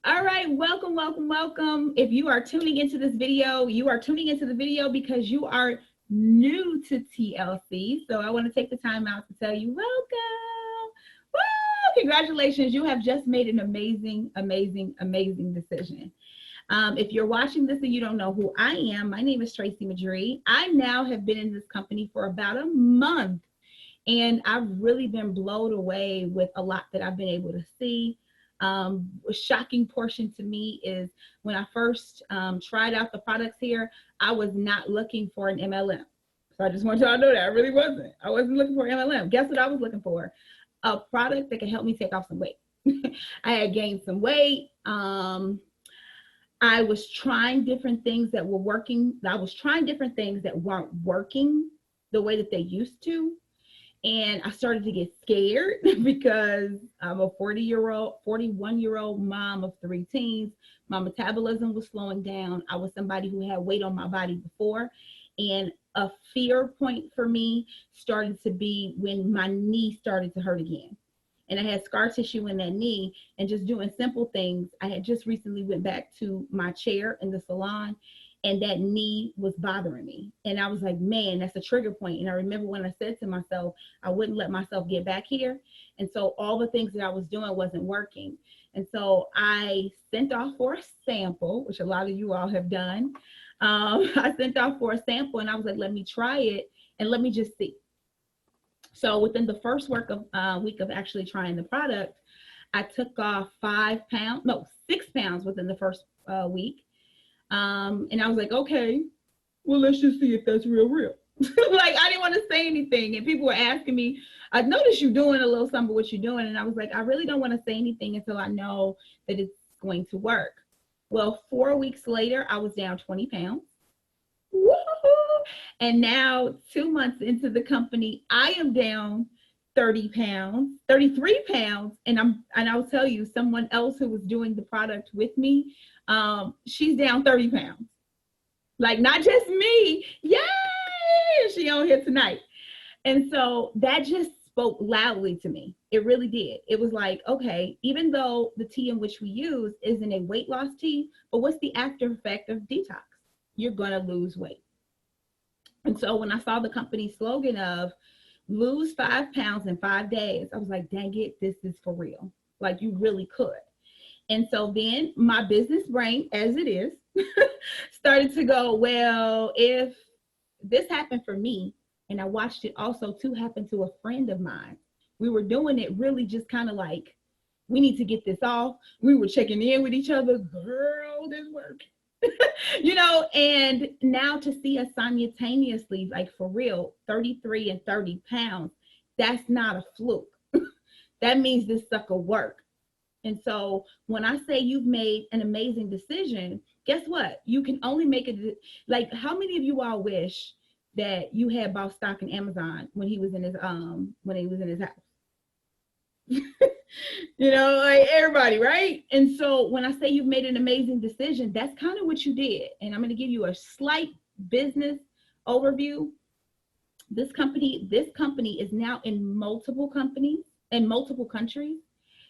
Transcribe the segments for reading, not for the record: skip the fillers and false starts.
All right, welcome, welcome, welcome. If you are tuning into this video, you are tuning into the video because you are new to TLC. So I want to take the time out to tell you welcome. Woo! Congratulations, you have just made an amazing, amazing, amazing decision. If you're watching this and you don't know who I am, my name is Trayce Madre. I now have been in this company for about a month, and I've really been blown away with a lot that I've been able to see. A shocking portion to me is when I first tried out the products here, I was not looking for an MLM. So I just want y'all to know that I really wasn't. I wasn't looking for an MLM. Guess what I was looking for? A product that could help me take off some weight. I had gained some weight. I was trying different things that were working. I was trying different things that weren't working the way that they used to. And I started to get scared because I'm a 41-year-old mom of three teens. My metabolism was slowing down. I was somebody who had weight on my body before. And a fear point for me started to be when my knee started to hurt again. And I had scar tissue in that knee, and just doing simple things. I had just recently went back to my chair in the salon, and that knee was bothering me. And I was like, man, that's a trigger point. And I remember when I said to myself, I wouldn't let myself get back here. And so all the things that I was doing wasn't working. And so I sent off for a sample, which a lot of you all have done. I sent off for a sample, and I was like, let me try it and let me just see. So within the first week of actually trying the product, I took off 5 pounds, no, 6 pounds within the first week. And I was like, okay, well, let's just see if that's real. Like, I didn't want to say anything. And people were asking me, I noticed you doing a little something, what you're doing. And I was like, I really don't want to say anything until I know that it's going to work. Well, 4 weeks later, I was down 20 pounds. Woo-hoo! And now 2 months into the company, I am down 30 pounds, 33 pounds. And I'll tell you, someone else who was doing the product with me, she's down 30 pounds. Like, not just me. Yay! She on here tonight. And so that just spoke loudly to me. It really did. It was like, okay, even though the tea in which we use isn't a weight loss tea, but what's the after effect of detox? You're going to lose weight. And so when I saw the company slogan of lose 5 pounds in 5 days, I was like, dang it, this is for real. Like, you really could. And so then my business brain, as it is, started to go, well, if this happened for me, and I watched it also too happen to a friend of mine, we were doing it really just kind of like, we need to get this off. We were checking in with each other. Girl, this worked. And now to see us simultaneously, like for real, 33 and 30 pounds, that's not a fluke. That means this sucker worked. And so when I say you've made an amazing decision, guess what? You can only make it. Like, how many of you all wish that you had bought stock in Amazon when he was in his house? Like everybody, right? And so when I say you've made an amazing decision, that's kind of what you did. And I'm going to give you a slight business overview. This company is now in multiple countries.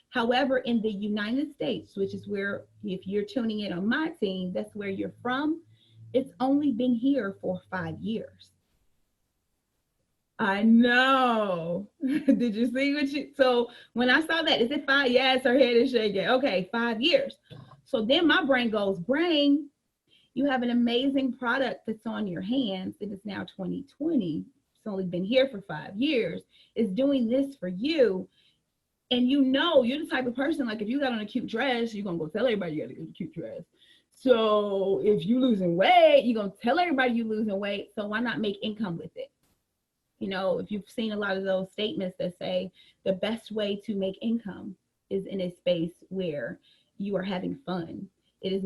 However, in the United States, which is where, if you're tuning in on my team, that's where you're from, it's only been here for 5 years. I know. Did you see what you? So when I saw that, is it 5? Yes, her head is shaking. Okay, 5 years. So then my brain goes, brain, you have an amazing product that's on your hands. It is now 2020. It's only been here for 5 years. It's doing this for you. And you're the type of person, like, if you got on a cute dress, you're going to go tell everybody you got a cute dress. So if you're losing weight, you're going to tell everybody you're losing weight. So why not make income with it? If you've seen a lot of those statements that say the best way to make income is in a space where you are having fun. It is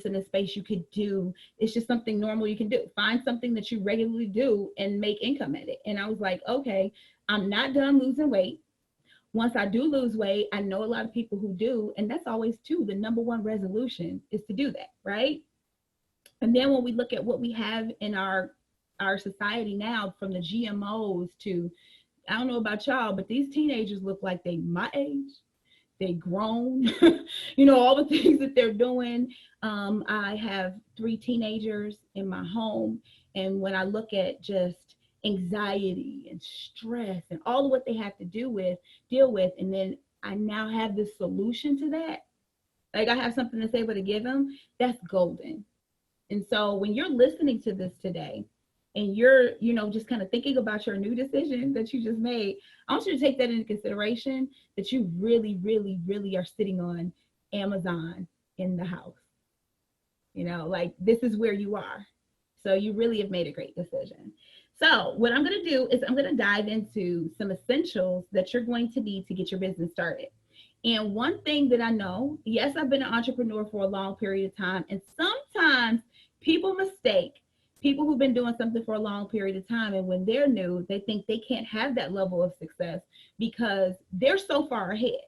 in a space you could do. It's just something normal you can do. Find something that you regularly do and make income at it. And I was like, okay, I'm not done losing weight. Once I do lose weight, I know a lot of people who do, and that's always too, the number one resolution is to do that, right? And then when we look at what we have in our society now, from the GMOs to, I don't know about y'all, but these teenagers look like they my age. they grown, you know, all the things that they're doing. I have 3 teenagers in my home. And when I look at just anxiety and stress and all of what they have to deal with, and then I now have this solution to that, like I have something that's able to give them, that's golden. And so when you're listening to this today and you're, you know, just kind of thinking about your new decision that you just made, I want you to take that into consideration, that you really, really, really are sitting on Amazon in the house. You know, like this is where you are. So you really have made a great decision. So what I'm going to do is I'm going to dive into some essentials that you're going to need to get your business started. And one thing that I know, yes, I've been an entrepreneur for a long period of time. And sometimes people mistake people who've been doing something for a long period of time. And when they're new, they think they can't have that level of success because they're so far ahead.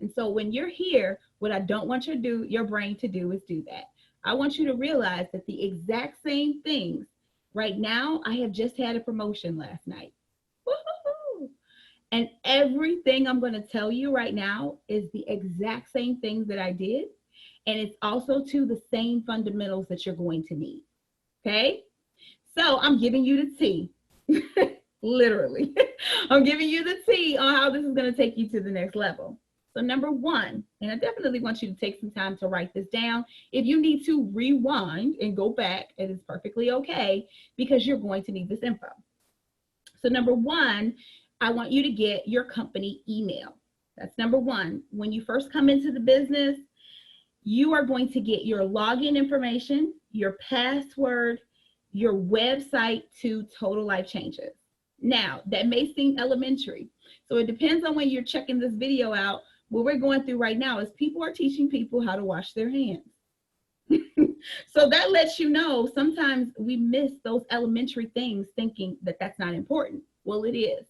And so when you're here, what I don't want your brain to do is do that. I want you to realize that the exact same things right now, I have just had a promotion last night. Woo-hoo-hoo. And everything I'm going to tell you right now is the exact same things that I did. And it's also to the same fundamentals that you're going to need. Okay. So I'm giving you the tea, literally. I'm giving you the tea on how this is going to take you to the next level. So number one, and I definitely want you to take some time to write this down. If you need to rewind and go back, it is perfectly okay because you're going to need this info. So number one, I want you to get your company email. That's number one. When you first come into the business, you are going to get your login information, your password, your website to Total Life Changes. Now, that may seem elementary. So it depends on when you're checking this video out. What we're going through right now is people are teaching people how to wash their hands. So that lets you know sometimes we miss those elementary things thinking that that's not important. Well, it is.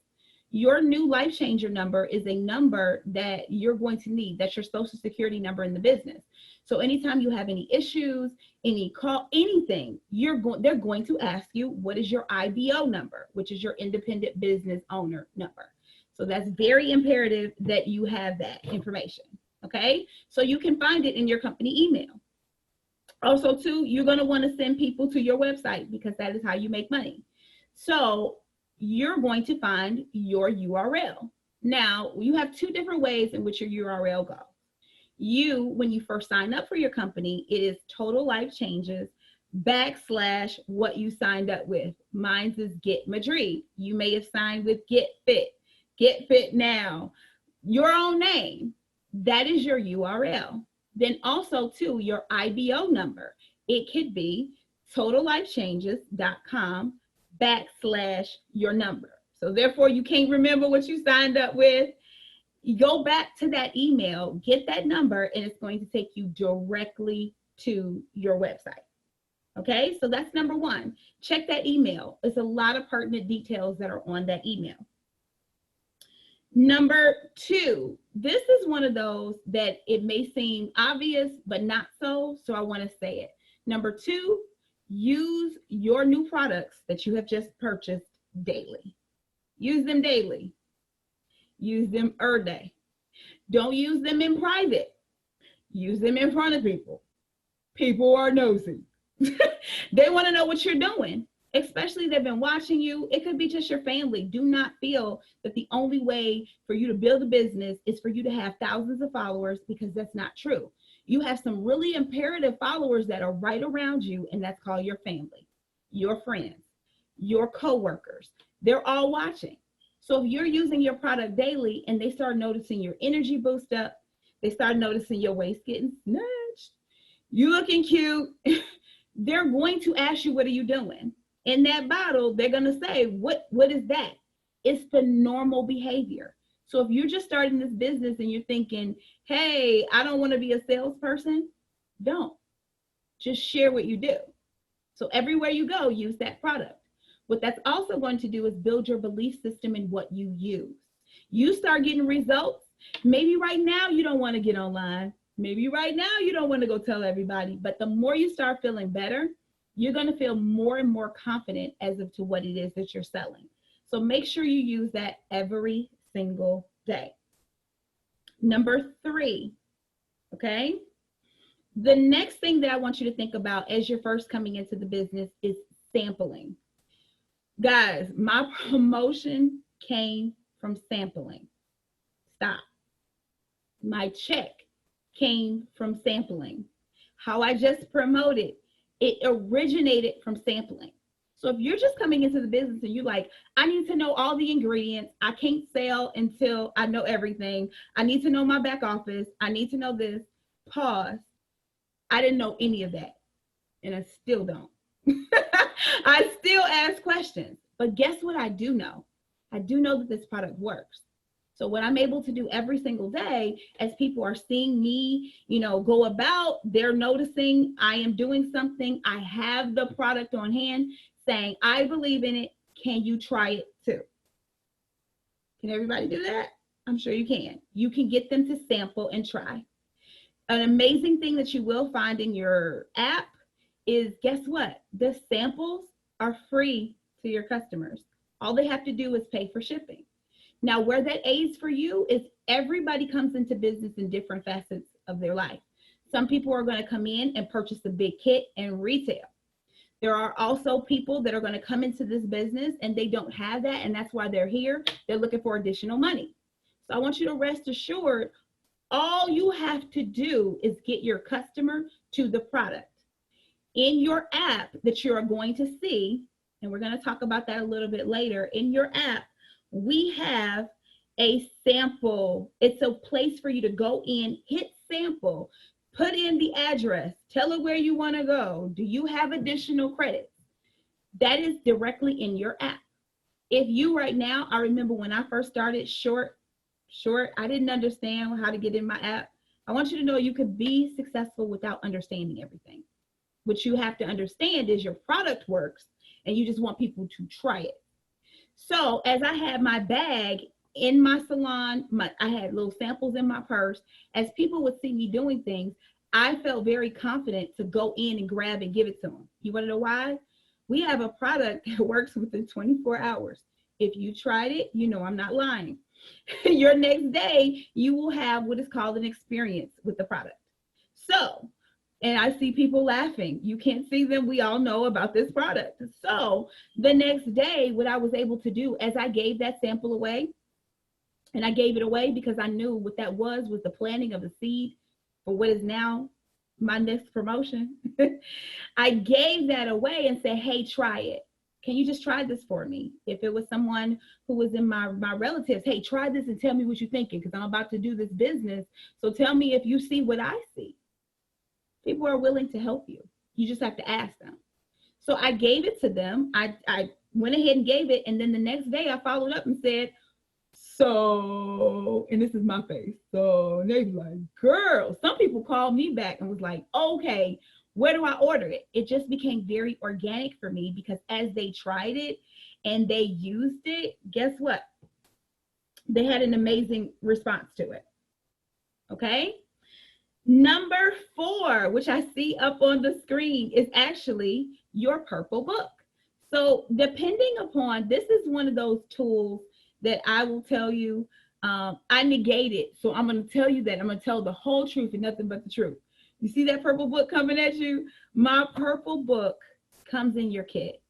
Your new life changer number is a number that you're going to need. That's your social security number in the business. So anytime you have any issues, any call, anything, they're going to ask you, what is your IBO number, which is your independent business owner number. So that's very imperative that you have that information. Okay. So you can find it in your company email. Also too, you're going to want to send people to your website because that is how you make money. So you're going to find your URL. Now, you have 2 different ways in which your URL goes. When you first sign up for your company, it is Total Life Changes / what you signed up with. Mine's is Get Madre. You may have signed with Get Fit Now, your own name. That is your URL. Then also too, your IBO number. It could be totallifechanges.com / your number. So therefore you can't remember what you signed up with. You go back to that email, get that number, and it's going to take you directly to your website. Okay, so that's number one. Check that email. It's a lot of pertinent details that are on that email. Number 2, this is one of those that it may seem obvious, but not so. So I want to say it. Number 2, use your new products that you have just purchased daily. Use them daily. Use them every day. Don't use them in private. Use them in front of people. People are nosy. They want to know what you're doing, especially they've been watching you. It could be just your family. Do not feel that the only way for you to build a business is for you to have thousands of followers, because that's not true. You have some really imperative followers that are right around you, and that's called your family, your friends, your coworkers. They're all watching. So if you're using your product daily and they start noticing your energy boost up, they start noticing your waist getting snatched, you looking cute, they're going to ask you, what are you doing? In that bottle, they're going to say, what is that? It's the normal behavior. So if you're just starting this business and you're thinking, hey, I don't want to be a salesperson, don't. Just share what you do. So everywhere you go, use that product. What that's also going to do is build your belief system in what you use. You start getting results. Maybe right now you don't want to get online. Maybe right now you don't want to go tell everybody, but the more you start feeling better, you're going to feel more and more confident as to what it is that you're selling. So make sure you use that every single day. Number 3, okay? The next thing that I want you to think about as you're first coming into the business is sampling. Guys, my promotion came from sampling. Stop. My check came from sampling. How I just promoted, it originated from sampling. So if you're just coming into the business and you're like, I need to know all the ingredients, I can't sell until I know everything, I need to know my back office, I need to know this, pause. I didn't know any of that, and I still don't. I still ask questions, but guess what I do know? I do know that this product works. So what I'm able to do every single day, as people are seeing me, go about, they're noticing I am doing something. I have the product on hand saying, I believe in it. Can you try it too? Can everybody do that? I'm sure you can. You can get them to sample and try. An amazing thing that you will find in your app is, guess what? The samples are free to your customers. All they have to do is pay for shipping. Now, where that aids for you is everybody comes into business in different facets of their life. Some people are going to come in and purchase a big kit and retail. There are also people that are going to come into this business and they don't have that, and that's why they're here. They're looking for additional money. So I want you to rest assured, all you have to do is get your customer to the product. In your app that you are going to see, and we're going to talk about that a little bit later, in your app, we have a sample. It's a place for you to go in, hit sample, put in the address, tell it where you want to go. Do you have additional credits? That is directly in your app. If you right now, I remember when I first started short, I didn't understand how to get in my app. I want you to know you could be successful without understanding everything. What you have to understand is your product works and you just want people to try it. So as I had my bag in my salon, I had little samples in my purse. As people would see me doing things, I felt very confident to go in and grab and give it to them. You want to know why? We have a product that works within 24 hours. If you tried it, you know I'm not lying. Your next day, you will have what is called an experience with the product. So, and I see people laughing. You can't see them. We all know about this product. So the next day, what I was able to do as I gave that sample away, and I gave it away because I knew what that was the planting of the seed for what is now my next promotion. I gave that away and said, hey, try it. Can you just try this for me? If it was someone who was in my relatives, hey, try this and tell me what you're thinking, because I'm about to do this business. So tell me if you see what I see. People are willing to help you. You just have to ask them. So I gave it to them. I went ahead and gave it. And then the next day I followed up and said, so, and this is my face. So they were like, girl, some people called me back and was like, okay, where do I order it? It just became very organic for me because as they tried it and they used it, guess what? They had an amazing response to it. Okay. Number 4, which I see up on the screen, is actually your purple book. So depending upon, this is one of those tools that I will tell you, I negate it. So I'm going to tell you that I'm going to tell the whole truth and nothing but the truth. You see that purple book coming at you? My purple book comes in your kit,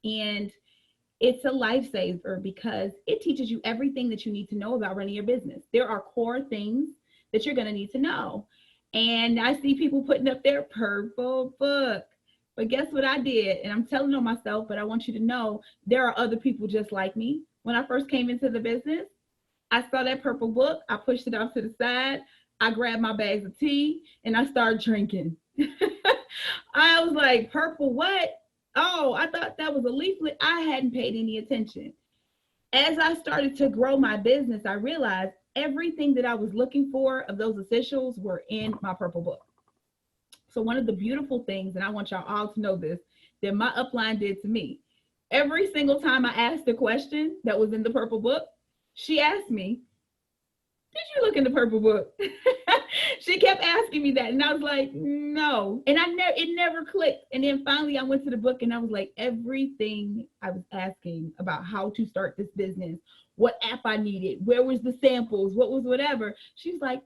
and it's a lifesaver because it teaches you everything that you need to know about running your business. There are core things that you're going to need to know. And I see people putting up their purple book. But guess what I did? And I'm telling on myself, but I want you to know there are other people just like me. When I first came into the business, I saw that purple book. I pushed it off to the side. I grabbed my bags of tea and I started drinking. I was like, purple what? Oh, I thought that was a leaflet. I hadn't paid any attention. As I started to grow my business, I realized everything that I was looking for of those essentials were in my purple book. So one of the beautiful things, and I want y'all all to know this, that my upline did to me, every single time I asked a question that was in the purple book, she asked me, did you look in the purple book? She kept asking me that. And I was like, no. And it never clicked. And then finally I went to the book and I was like, everything I was asking about how to start this business what app I needed, where was the samples, what was whatever. She's like,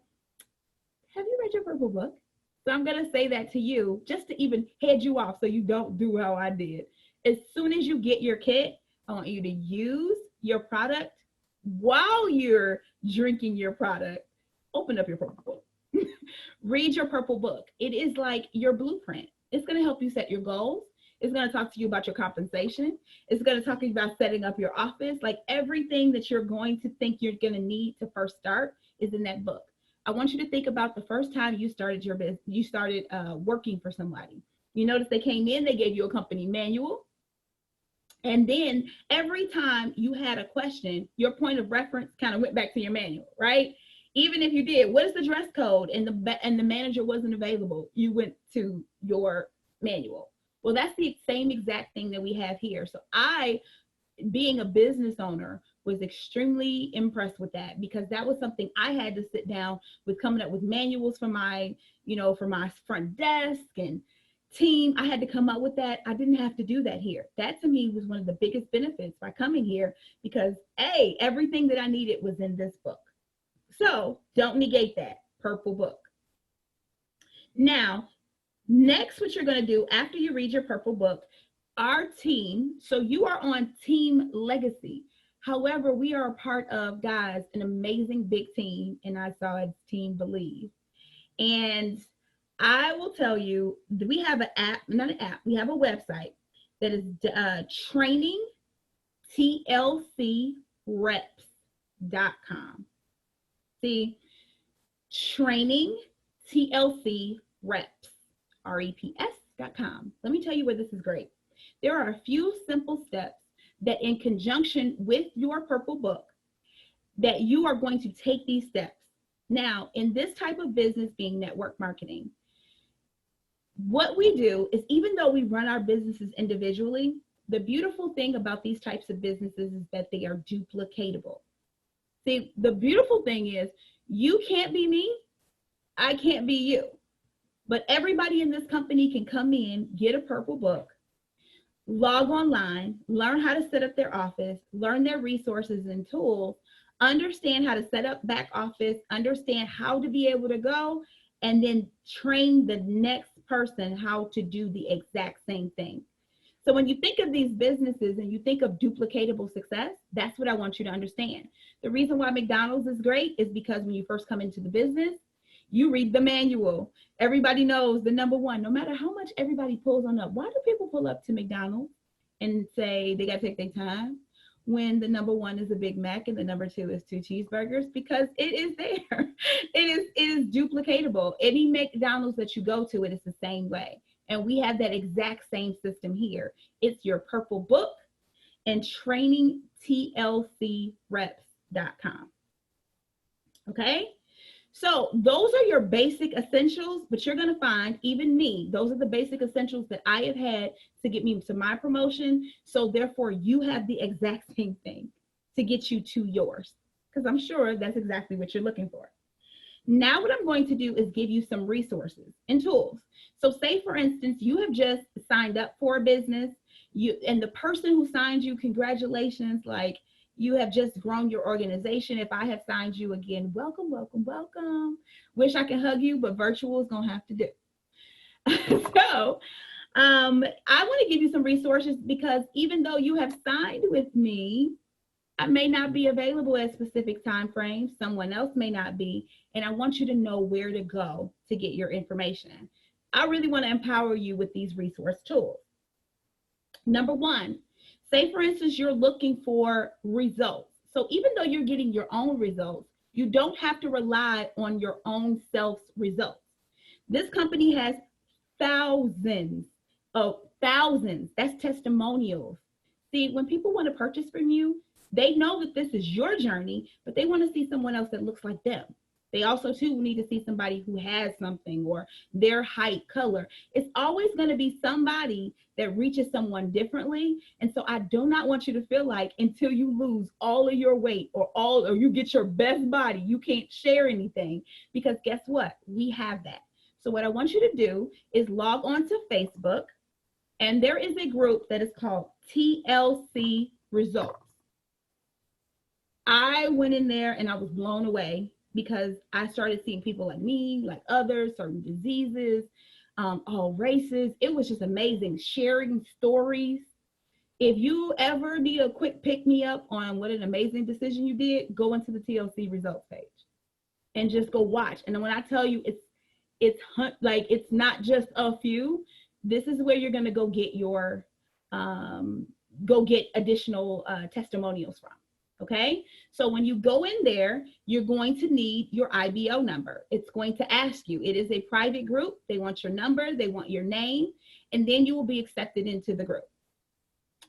have you read your purple book? So I'm going to say that to you just to even head you off so you don't do how I did. As soon as you get your kit, I want you to use your product while you're drinking your product. Open up your purple book. Read your purple book. It is like your blueprint. It's going to help you set your goals. It's going to talk to you about your compensation. It's going to talk to you about setting up your office. Like everything that you're going to think you're going to need to first start is in that book. I want you to think about the first time you started your business, you started working for somebody. You notice they came in, they gave you a company manual. And then every time you had a question, your point of reference kind of went back to your manual, right? Even if you did, what is the dress code? And the manager wasn't available, you went to your manual. Well, that's the same exact thing that we have here. So I, being a business owner, was extremely impressed with that, because that was something I had to sit down with, coming up with manuals for my, for my front desk and team. I had to come up with that. I didn't have to do that here. That to me was one of the biggest benefits by coming here, because everything that I needed was in this book. So don't negate that purple book. Now, next, what you're going to do after you read your purple book, our team, so you are on Team Legacy. However, we are a part of, guys, an amazing big team, and I saw it's Team Believe. And I will tell you, we have an app, not an app, we have a website that is trainingtlcreps.com. See, trainingtlcreps.com. Let me tell you where this is great. There are a few simple steps that, in conjunction with your purple book, that you are going to take these steps. Now, in this type of business, being network marketing, what we do is, even though we run our businesses individually, the beautiful thing about these types of businesses is that they are duplicatable. See, the beautiful thing is, you can't be me, I can't be you, but everybody in this company can come in, get a purple book, log online, learn how to set up their office, learn their resources and tools, understand how to set up back office, understand how to be able to go, and then train the next person how to do the exact same thing. So when you think of these businesses and you think of duplicatable success, that's what I want you to understand. The reason why McDonald's is great is because when you first come into the business, you read the manual. Everybody knows the number one, no matter how much everybody pulls on up. Why do people pull up to McDonald's and say they got to take their time when the number one is a Big Mac and the number two is 2 cheeseburgers? Because it is there. It is duplicatable. Any McDonald's that you go to, it is the same way. And we have that exact same system here. It's your purple book and trainingtlcreps.com. Okay? So those are your basic essentials, but you're going to find, even me, those are the basic essentials that I have had to get me to my promotion. So therefore, you have the exact same thing to get you to yours, because I'm sure that's exactly what you're looking for. Now, what I'm going to do is give you some resources and tools. So say, for instance, you have just signed up for a business, and the person who signed you, congratulations, like, you have just grown your organization. If I have signed you, again, welcome, welcome, welcome. Wish I could hug you, but virtual is going to have to do. So I want to give you some resources, because even though you have signed with me, I may not be available at specific time frames. Someone else may not be. And I want you to know where to go to get your information. I really want to empower you with these resource tools. Number one, say, for instance, you're looking for results. So even though you're getting your own results, you don't have to rely on your own self's results. This company has thousands. That's testimonials. See, when people want to purchase from you, they know that this is your journey, but they want to see someone else that looks like them. They also, too, need to see somebody who has something, or their height, color. It's always going to be somebody that reaches someone differently. And so I do not want you to feel like, until you lose all of your weight or you get your best body, you can't share anything, because guess what? We have that. So what I want you to do is log on to Facebook, and there is a group that is called TLC Results. I went in there and I was blown away because I started seeing people like me, like others, certain diseases, all races. It was just amazing, sharing stories. If you ever need a quick pick me up on what an amazing decision you did, go into the TLC results page and just go watch. And when I tell you like it's not just a few, this is where you're gonna go get your go get additional testimonials from. Okay, so when you go in there, you're going to need your IBO number. It's going to ask you. It is a private group. They want your number, they want your name, and then you will be accepted into the group.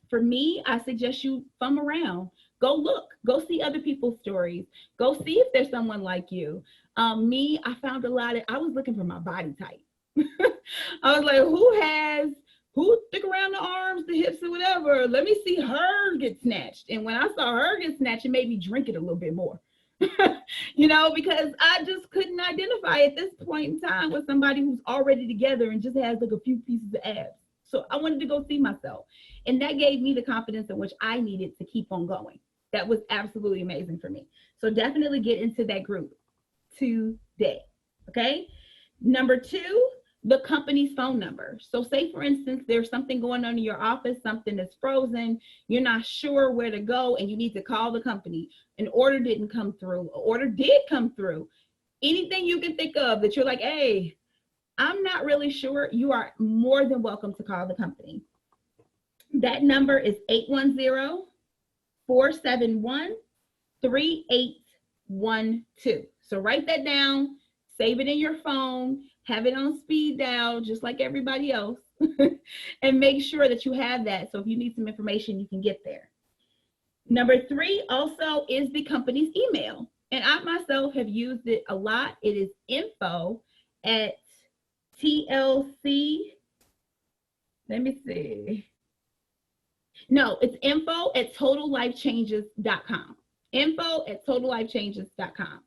For me, I suggest you thumb around. Go look, go see other people's stories. Go see if there's someone like you. I found I was looking for my body type. I was like, who stick around the arms, the hips, or whatever? Let me see her get snatched. And when I saw her get snatched, it made me drink it a little bit more. Because I just couldn't identify at this point in time with somebody who's already together and just has like a few pieces of abs. So I wanted to go see myself. And that gave me the confidence in which I needed to keep on going. That was absolutely amazing for me. So definitely get into that group today. Okay. Number 2, the company's phone number. So say, for instance, there's something going on in your office, something that's frozen, you're not sure where to go, and you need to call the company. An order didn't come through. An order did come through. Anything you can think of that you're like, hey, I'm not really sure, you are more than welcome to call the company. That number is 810-471-3812. So write that down, save it in your phone, have it on speed dial, just like everybody else, and make sure that you have that. So if you need some information, you can get there. Number 3 also is the company's email. And I myself have used it a lot. It is info@TLC. Let me see. No, it's info@totallifechanges.com. Info@totallifechanges.com.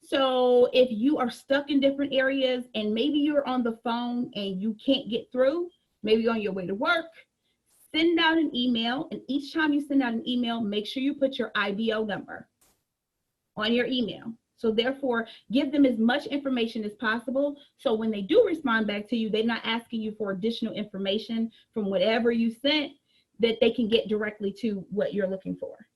So if you are stuck in different areas and maybe you're on the phone and you can't get through, maybe on your way to work, send out an email. And each time you send out an email, make sure you put your IBO number on your email. So therefore, give them as much information as possible. So when they do respond back to you, they're not asking you for additional information from whatever you sent, that they can get directly to what you're looking for.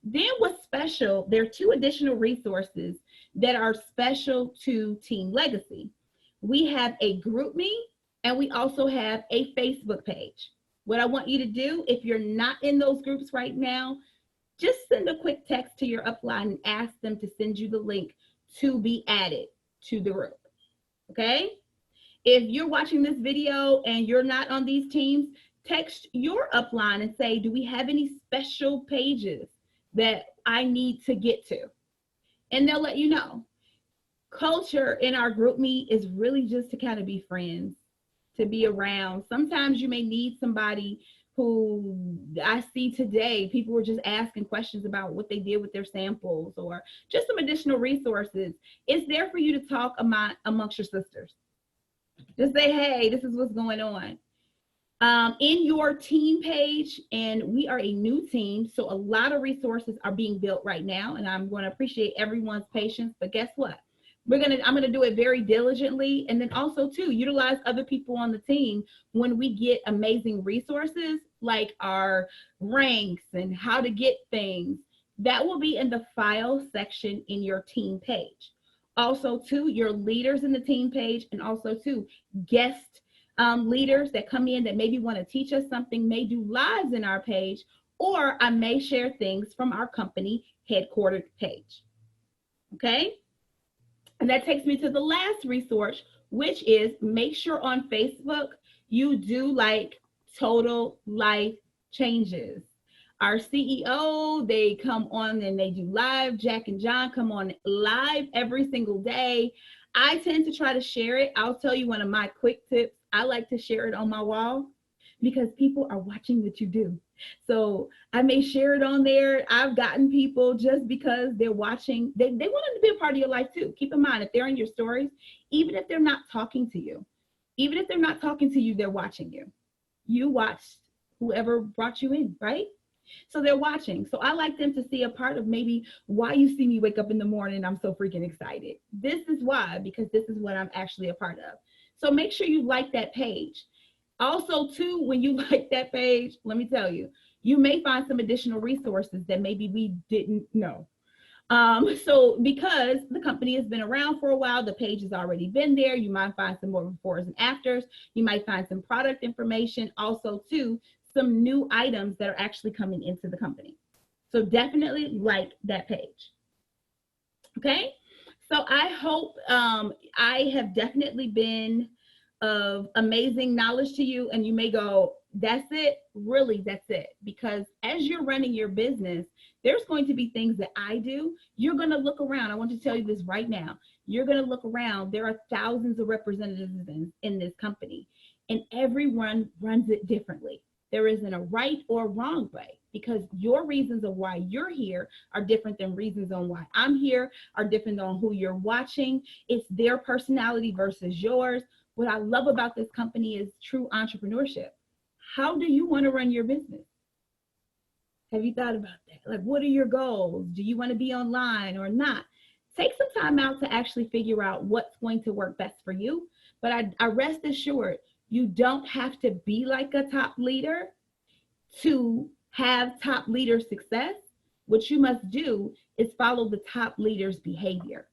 Then what's special, there are 2 additional resources that are special to Team Legacy. We have a GroupMe and we also have a Facebook page. What I want you to do, if you're not in those groups right now, just send a quick text to your upline and ask them to send you the link to be added to the group. Okay? If you're watching this video and you're not on these teams, text your upline and say, do we have any special pages that I need to get to? And they'll let you know. Culture in our GroupMe is really just to kind of be friends, to be around. Sometimes you may need somebody who I see today, people were just asking questions about what they did with their samples or just some additional resources. It's there for you to talk amongst your sisters. Just say, hey, this is what's going on. In your team page, and we are a new team, so a lot of resources are being built right now, and I'm going to appreciate everyone's patience, but guess what? I'm going to do it very diligently, and then also too, utilize other people on the team when we get amazing resources like our ranks and how to get things. That will be in the file section in your team page. Also too, your leaders in the team page, and also too, guest leaders that come in that maybe want to teach us something may do lives in our page, or I may share things from our company headquartered page. Okay? And that takes me to the last resource, which is make sure on Facebook you do like Total Life Changes. Our CEO, they come on and they do live. Jack and John come on live every single day. I tend to try to share it. I'll tell you one of my quick tips. I like to share it on my wall because people are watching what you do. So I may share it on there. I've gotten people just because they're watching. They want them to be a part of your life too. Keep in mind, if they're in your stories, even if they're not talking to you, they're watching you. You watched whoever brought you in, right? So they're watching. So I like them to see a part of maybe why you see me wake up in the morning and I'm so freaking excited. This is why, because this is what I'm actually a part of. So make sure you like that page. Also, too, when you like that page, let me tell you, you may find some additional resources that maybe we didn't know. So because the company has been around for a while, the page has already been there. You might find some more befores and afters. You might find some product information. Also, too, some new items that are actually coming into the company. So definitely like that page. Okay. So I hope I have definitely been of amazing knowledge to you. And you may go, that's it? Really, that's it. Because as you're running your business, there's going to be things that I do. You're going to look around. I want to tell you this right now. You're going to look around. There are thousands of representatives in this company, and everyone runs it differently. There isn't a right or wrong way, because your reasons of why you're here are different than reasons on why I'm here, are different on who you're watching. It's their personality versus yours. What I love about this company is true entrepreneurship. How do you want to run your business? Have you thought about that? Like, what are your goals? Do you want to be online or not? Take some time out to actually figure out what's going to work best for you. But I rest assured, you don't have to be like a top leader to have top leader success. What you must do is follow the top leader's behavior.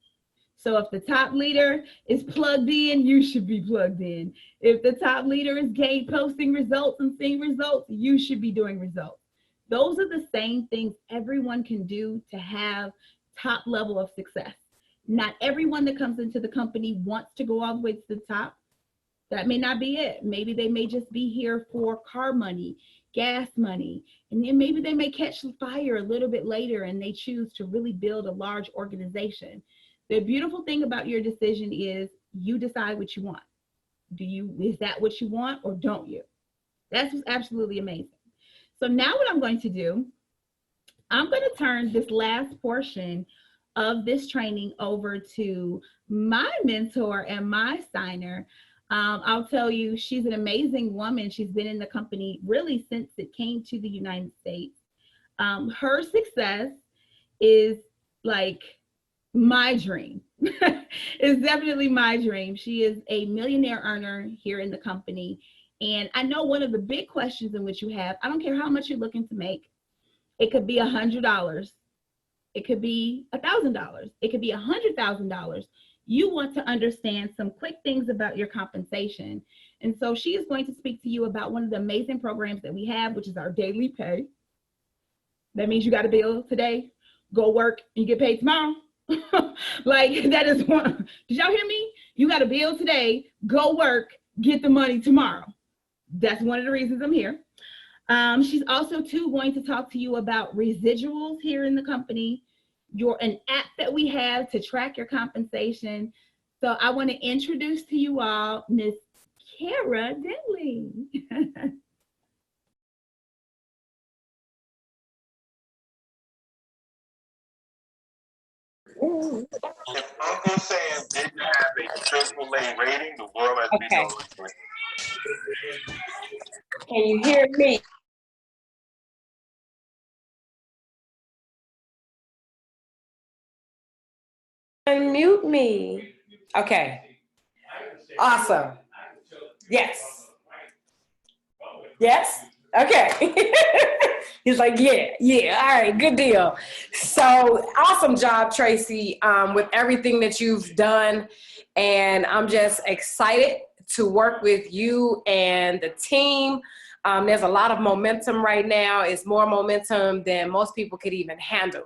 So if the top leader is plugged in, you should be plugged in. If the top leader is posting results and seeing results, you should be doing results. Those are the same things everyone can do to have top level of success. Not everyone that comes into the company wants to go all the way to the top. That may not be it. Maybe they may just be here for car money, gas money, and then maybe they may catch fire a little bit later and they choose to really build a large organization. The beautiful thing about your decision is you decide what you want. Is that what you want, or don't you? That's absolutely amazing. So now what I'm going to do, I'm going to turn this last portion of this training over to my mentor and my signer. I'll tell you, she's an amazing woman. She's been in the company really since it came to the United States. Her success is like my dream. It's definitely my dream. She is a millionaire earner here in the company. And I know one of the big questions in which you have, I don't care how much you're looking to make. It could be $100. It could be $1,000. It could be $100,000. You want to understand some quick things about your compensation. And so she is going to speak to you about one of the amazing programs that we have, which is our daily pay. That means you got a bill today, go work, and you get paid tomorrow. Like, that is one. Did y'all hear me? You got a bill today, go work, get the money tomorrow. That's one of the reasons I'm here. She's also too going to talk to you about residuals here in the company, an app that we have to track your compensation. So I want to introduce to you all Miss Kara Denley. If Uncle Sam didn't have a AAA rating, the world has been over. Can you hear me? Unmute me. Okay. Awesome. Yes. Yes? Okay. He's like, yeah. All right, good deal. So awesome job, Tracy, with everything that you've done. And I'm just excited to work with you and the team. There's a lot of momentum right now. It's more momentum than most people could even handle.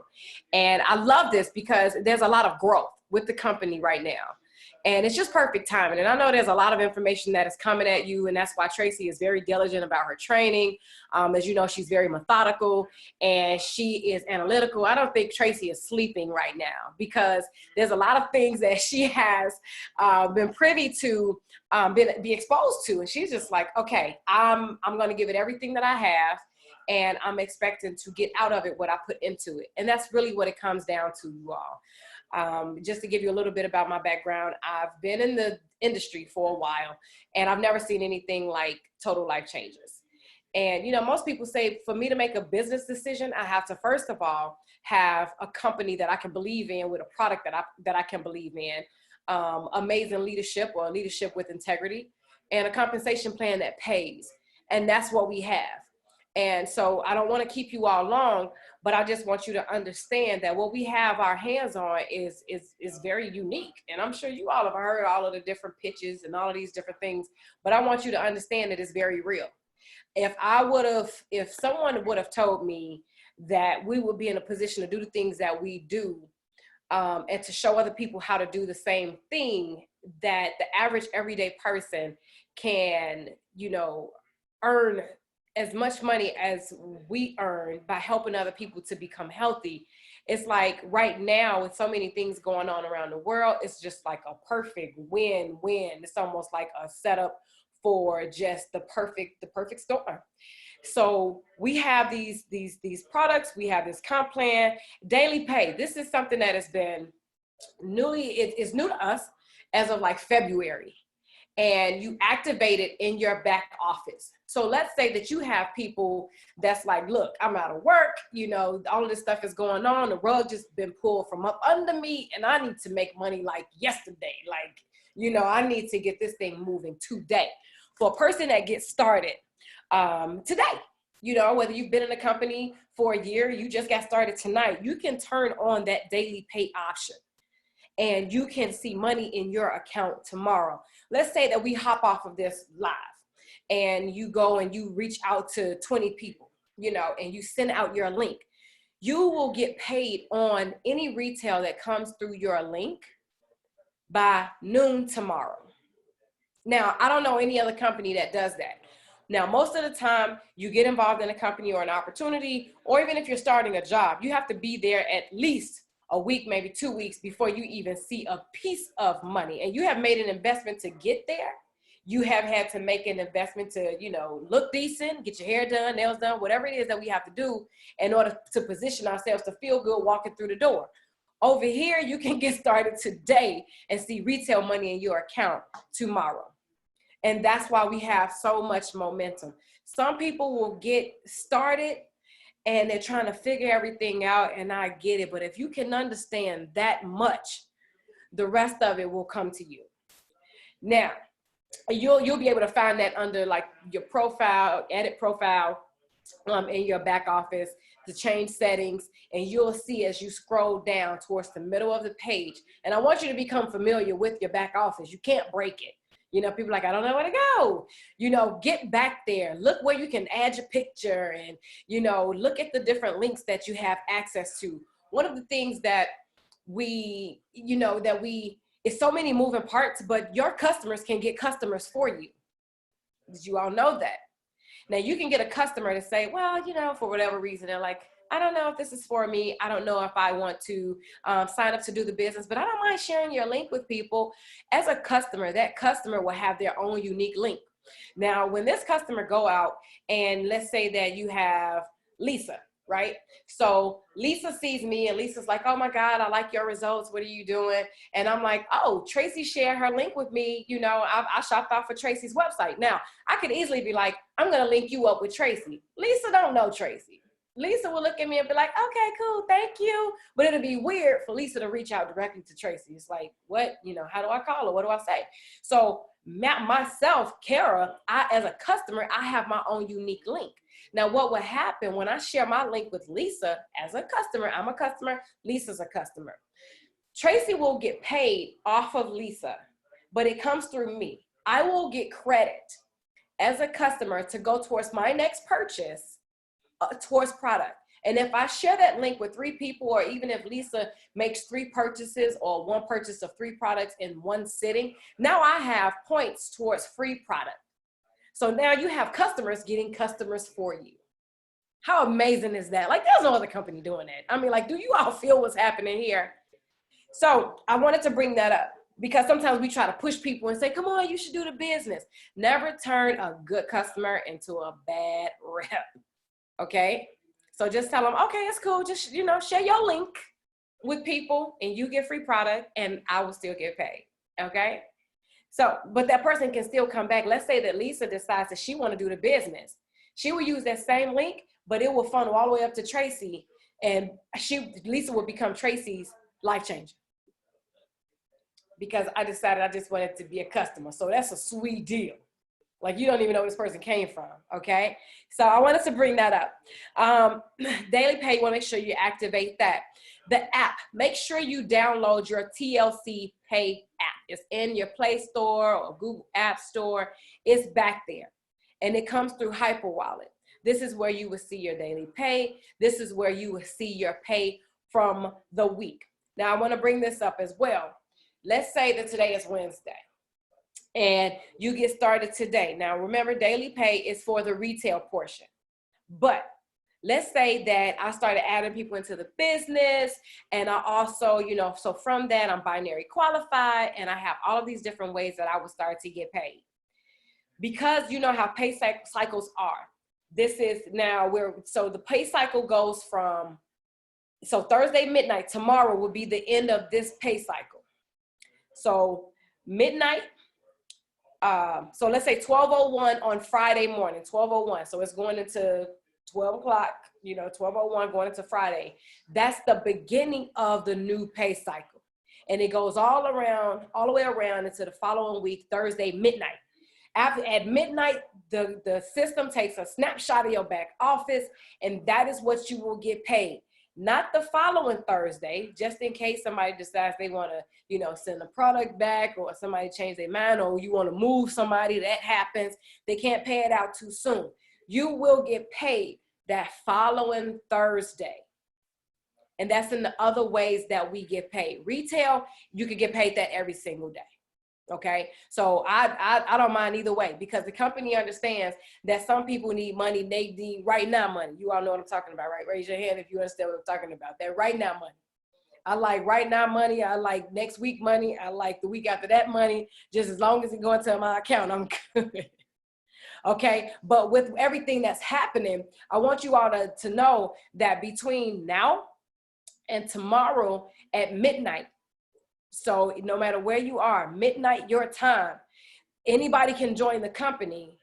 And I love this because there's a lot of growth with the company right now. And it's just perfect timing. And I know there's a lot of information that is coming at you, and that's why Tracy is very diligent about her training. As you know, she's very methodical and she is analytical. I don't think Tracy is sleeping right now because there's a lot of things that she has been privy to, be exposed to. And she's just like, okay, I'm going to give it everything that I have, and I'm expecting to get out of it what I put into it. And that's really what it comes down to, you all. Just to give you a little bit about my background, I've been in the industry for a while, and I've never seen anything like total life changes. And, you know, most people say for me to make a business decision, I have to, first of all, have a company that I can believe in with a product that I can believe in, amazing leadership or leadership with integrity, and a compensation plan that pays. And that's what we have. And so I don't want to keep you all long, but I just want you to understand that what we have our hands on is very unique. And I'm sure you all have heard all of the different pitches and all of these different things, but I want you to understand that it's very real. If someone would have told me that we would be in a position to do the things that we do, and to show other people how to do the same thing, that the average everyday person can, you know, earn as much money as we earn by helping other people to become healthy. It's like right now with so many things going on around the world, it's just like a perfect win-win. It's almost like a setup for just the perfect storm. So we have these products, we have this comp plan, daily pay. This is something that has been it's new to us as of like February. And you activate it in your back office. So let's say that you have people that's like, look, I'm out of work, you know, all of this stuff is going on, the rug just been pulled from up under me, and I need to make money like yesterday. Like, you know, I need to get this thing moving today. For a person that gets started today, you know, whether you've been in a company for a year, you just got started tonight, you can turn on that daily pay option and you can see money in your account tomorrow. Let's say that we hop off of this live and you go and you reach out to 20 people, you know, and you send out your link. You will get paid on any retail that comes through your link by noon tomorrow. Now, I don't know any other company that does that. Now, most of the time you get involved in a company or an opportunity, or even if you're starting a job, you have to be there at least a week, maybe 2 weeks before you even see a piece of money. And you have made an investment to get there. You have had to make an investment to, you know, look decent, get your hair done, nails done, whatever it is that we have to do in order to position ourselves to feel good walking through the door. Over here, you can get started today and see retail money in your account tomorrow. And that's why we have so much momentum. Some people will get started and they're trying to figure everything out, and I get it. But if you can understand that much, the rest of it will come to you. Now, you'll be able to find that under like your profile, edit profile, in your back office, to change settings, and you'll see as you scroll down towards the middle of the page. And I want you to become familiar with your back office. You can't break it. You know, people are like, I don't know where to go. You know, get back there. Look where you can add your picture and, you know, look at the different links that you have access to. One of the things that it's so many moving parts, but your customers can get customers for you. Did you all know that? Now you can get a customer to say, well, you know, for whatever reason, they're like, I don't know if this is for me. I don't know if I want to sign up to do the business, but I don't mind sharing your link with people. As a customer, that customer will have their own unique link. Now, when this customer go out and let's say that you have Lisa, right? So Lisa sees me and Lisa's like, oh my God, I like your results. What are you doing? And I'm like, oh, Tracy shared her link with me. You know, I shopped off of Tracy's website. Now, I could easily be like, I'm going to link you up with Tracy. Lisa don't know Tracy. Lisa will look at me and be like, okay, cool, thank you. But it'll be weird for Lisa to reach out directly to Tracy. It's like, what, you know, how do I call her? What do I say? So myself, Kara, as a customer, I have my own unique link. Now, what would happen when I share my link with Lisa as a customer? I'm a customer, Lisa's a customer. Tracy will get paid off of Lisa, but it comes through me. I will get credit as a customer to go towards my next purchase, towards product. And if I share that link with 3 people, or even if Lisa makes 3 purchases or 1 purchase of 3 products in one sitting, now I have points towards free product. So now you have customers getting customers for you. How amazing is that? Like, there's no other company doing that. I mean, like, do you all feel what's happening here? So I wanted to bring that up because sometimes we try to push people and say, come on, you should do the business. Never turn a good customer into a bad rep. Okay, so just tell them, okay, it's cool. Just, you know, share your link with people and you get free product and I will still get paid. Okay, so, but that person can still come back. Let's say that Lisa decides that she want to do the business. She will use that same link, but it will funnel all the way up to Tracy, and Lisa will become Tracy's life changer. Because I decided I just wanted to be a customer. So that's a sweet deal. Like, you don't even know where this person came from, okay? So I wanted to bring that up. Daily Pay, you wanna make sure you activate that. The app, make sure you download your TLC Pay app. It's in your Play Store or Google App Store. It's back there. And it comes through Hyperwallet. This is where you will see your daily pay. This is where you will see your pay from the week. Now, I wanna bring this up as well. Let's say that today is Wednesday and you get started today. Now, remember, daily pay is for the retail portion. But let's say that I started adding people into the business, and I also, so from that, I'm binary qualified, and I have all of these different ways that I would start to get paid. Because you know how pay cycles are. This is now so the pay cycle goes from, so Thursday midnight, tomorrow will be the end of this pay cycle. So midnight, so let's say 12:01 on Friday morning, 12:01. So it's going into 12 o'clock, 12:01 going into Friday. That's the beginning of the new pay cycle. And it goes all the way around into the following week, Thursday midnight. At midnight, the system takes a snapshot of your back office, and that is what you will get paid. Not the following Thursday, just in case somebody decides they want to, send the product back, or somebody change their mind, or you want to move somebody, that happens. They can't pay it out too soon. You will get paid that following Thursday. And that's in the other ways that we get paid. Retail, you could get paid that every single day. Okay, so I don't mind either way, because the company understands that some people need money. They need right now money. You all know what I'm talking about, right? Raise your hand if you understand what I'm talking about. That right now money. I like right now money. I like next week money. I like the week after that money. Just as long as it goes into my account, I'm good. Okay, but with everything that's happening, I want you all to know that between now and tomorrow at midnight, so no matter where you are, midnight your time, anybody can join the company.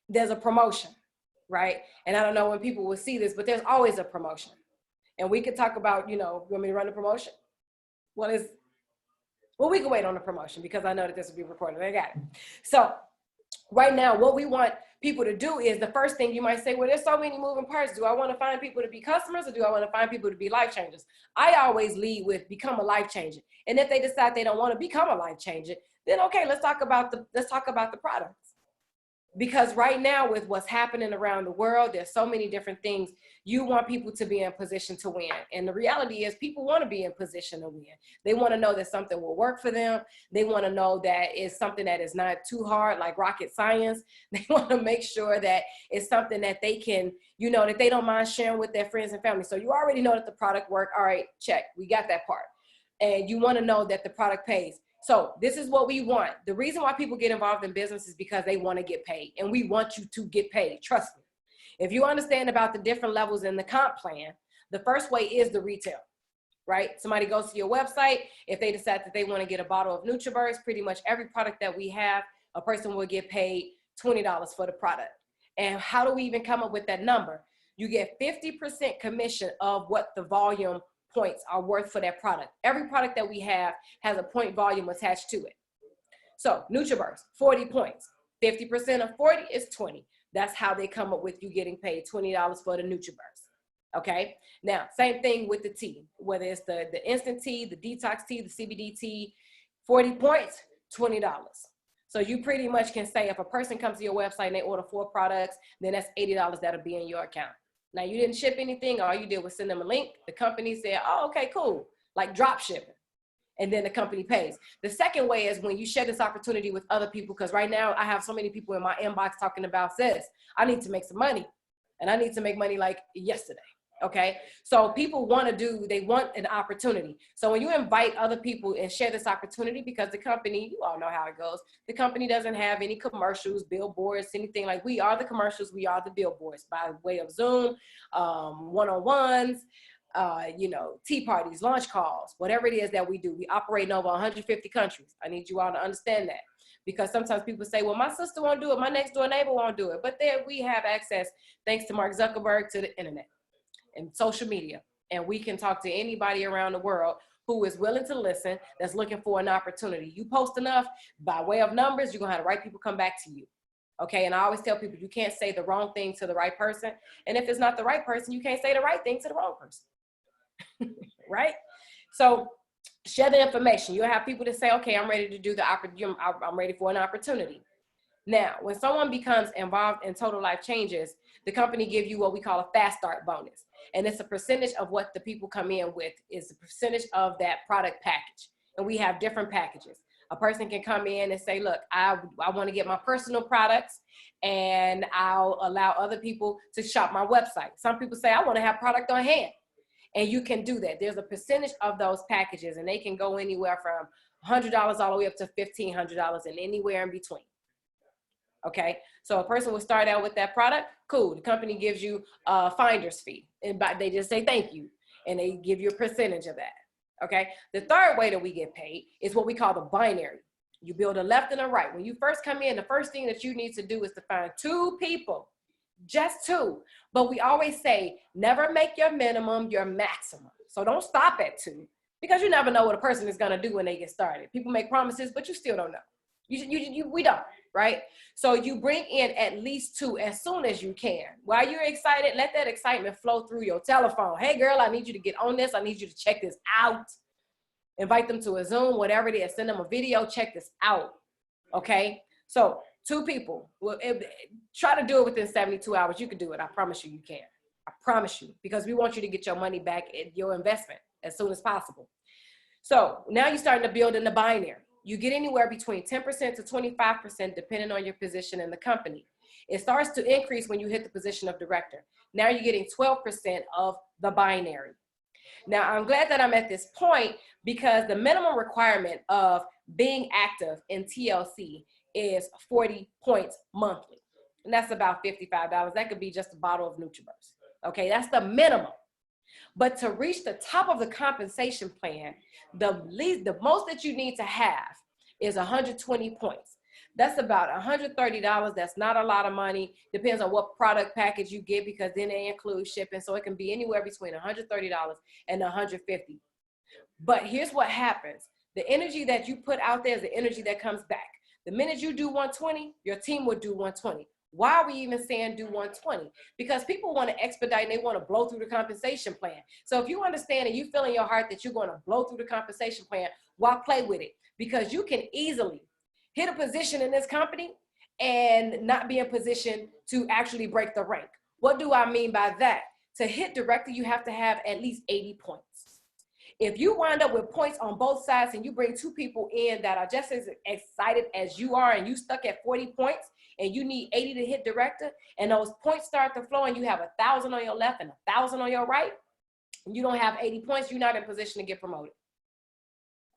There's a promotion, right? And I don't know when people will see this, but there's always a promotion. And we could talk about, you want me to run the promotion? Well, we can wait on the promotion, because I know that this will be recorded. I got it. So right now, what we want people to do is, the first thing you might say, well, there's so many moving parts. Do I want to find people to be customers, or do I want to find people to be life changers? I always lead with become a life changer. And if they decide they don't want to become a life changer, then okay, let's talk about the products. Because right now, with what's happening around the world, there's so many different things. You want people to be in position to win. And the reality is, people want to be in position to win. They want to know that something will work for them. They want to know that it's something that is not too hard, like rocket science. They want to make sure that it's something that they can, that they don't mind sharing with their friends and family. So you already know that the product works. All right, check. We got that part. And you want to know that the product pays. So this is what we want. The reason why people get involved in business is because they want to get paid, and we want you to get paid. Trust me. If you understand about the different levels in the comp plan, the first way is the retail, right? Somebody goes to your website. If they decide that they want to get a bottle of NutriBurst, pretty much every product that we have, a person will get paid $20 for the product. And how do we even come up with that number? You get 50% commission of what the volume points are worth for that product. Every product that we have has a point volume attached to it. So NutriBurst, 40 points. 50% of 40 is 20. That's how they come up with you getting paid $20 for the NutriBurst. Okay. Now, same thing with the tea, whether it's the instant tea, the detox tea, the CBD tea, 40 points, $20. So you pretty much can say, if a person comes to your website and they order 4 products, then that's $80 that'll be in your account. Now, you didn't ship anything. All you did was send them a link. The company said, oh, okay, cool. Like drop shipping. And then the company pays. The second way is when you share this opportunity with other people, because right now I have so many people in my inbox talking about, sis, I need to make some money. And I need to make money like yesterday. Okay. So people they want an opportunity. So when you invite other people and share this opportunity, because the company, you all know how it goes. The company doesn't have any commercials, billboards, anything. Like, we are the commercials. We are the billboards by way of Zoom, one-on-ones, tea parties, launch calls, whatever it is that we do. We operate in over 150 countries. I need you all to understand that. because sometimes people say, well, my sister won't do it, my next door neighbor won't do it. But there we have access, thanks to Mark Zuckerberg, to the internet and social media. And we can talk to anybody around the world who is willing to listen, that's looking for an opportunity. You post enough, by way of numbers, you're gonna have the right people come back to you. Okay, and I always tell people, you can't say the wrong thing to the right person. And if it's not the right person, you can't say the right thing to the wrong person. Right? So share the information. You'll have people that say, okay, I'm ready to do I'm ready for an opportunity. Now, when someone becomes involved in total life changes, the company gives you what we call a fast start bonus. And it's a percentage of what the people come in with, is the percentage of that product package. And we have different packages. A person can come in and say, look, I want to get my personal products, and I'll allow other people to shop my website. Some people say, I want to have product on hand. And you can do that. There's a percentage of those packages, and they can go anywhere from $100 all the way up to $1,500 and anywhere in between. Okay, so a person will start out with that product. Cool. The company gives you a finder's fee, and they just say thank you, and they give you a percentage of that. Okay, the third way that we get paid is what we call the binary. You build a left and a right. When you first come in, the first thing that you need to do is to find 2 people, just 2. But we always say, never make your minimum your maximum. So don't stop at 2, because you never know what a person is going to do when they get started. People make promises, but you still don't know. We don't, right? So you bring in at least 2 as soon as you can. While you're excited, let that excitement flow through your telephone. Hey girl, I need you to get on this. I need you to check this out. Invite them to a Zoom, whatever it is. Send them a video, check this out, okay? So 2 people, try to do it within 72 hours. You can do it. I promise you, you can. I promise you, because we want you to get your money back in your investment as soon as possible. So now you're starting to build in the binary. You get anywhere between 10% to 25% depending on your position in the company. It starts to increase when you hit the position of director. Now you're getting 12% of the binary. Now I'm glad that I'm at this point, because the minimum requirement of being active in TLC is 40 points monthly. And that's about $55. That could be just a bottle of NutriBurst. Okay, that's the minimum. But to reach the top of the compensation plan, the most that you need to have is 120 points. That's about $130. That's not a lot of money. Depends on what product package you get, because then they include shipping. So it can be anywhere between $130 and $150. But here's what happens. The energy that you put out there is the energy that comes back. The minute you do 120, your team will do 120. Why are we even saying do 120? Because people want to expedite and they want to blow through the compensation plan. So if you understand and you feel in your heart that you're going to blow through the compensation plan, why play with it? Because you can easily hit a position in this company and not be in position to actually break the rank. What do I mean by that? To hit director, you have to have at least 80 points. If you wind up with points on both sides and you bring 2 people in that are just as excited as you are, and you stuck at 40 points and you need 80 to hit director, and those points start to flow and you have 1,000 on your left and 1,000 on your right, and you don't have 80 points, you're not in position to get promoted.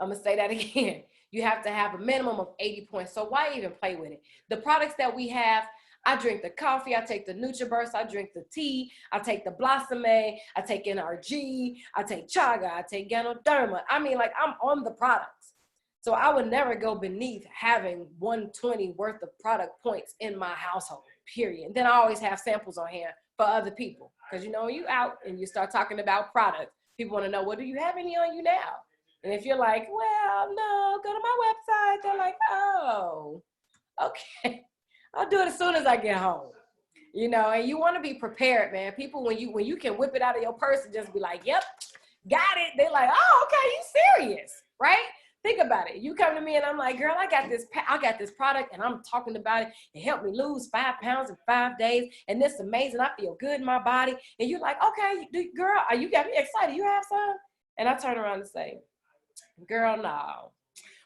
I'm gonna say that again. You have to have a minimum of 80 points. So why even play with it? The products that we have, I drink the coffee, I take the NutriBurst, I drink the tea, I take the Blossom, I take NRG, I take Chaga, I take Ganoderma. I mean, like, I'm on the products. So I would never go beneath having 120 worth of product points in my household, period. And then I always have samples on hand for other people. Because, you know, you out and you start talking about products, people want to know, well, do you have any on you now? And if you're like, well, no, go to my website, they're like, oh, okay. I'll do it as soon as I get home. You know, and you want to be prepared, man. People, when you can whip it out of your purse and just be like, yep, got it. They're like, oh, okay, you serious, right? Think about it. You come to me and I'm like, girl, I got this product and I'm talking about it. It helped me lose 5 pounds in 5 days. And this is amazing. I feel good in my body. And you're like, okay, girl, you got me excited. You have some? And I turn around and say, girl, no.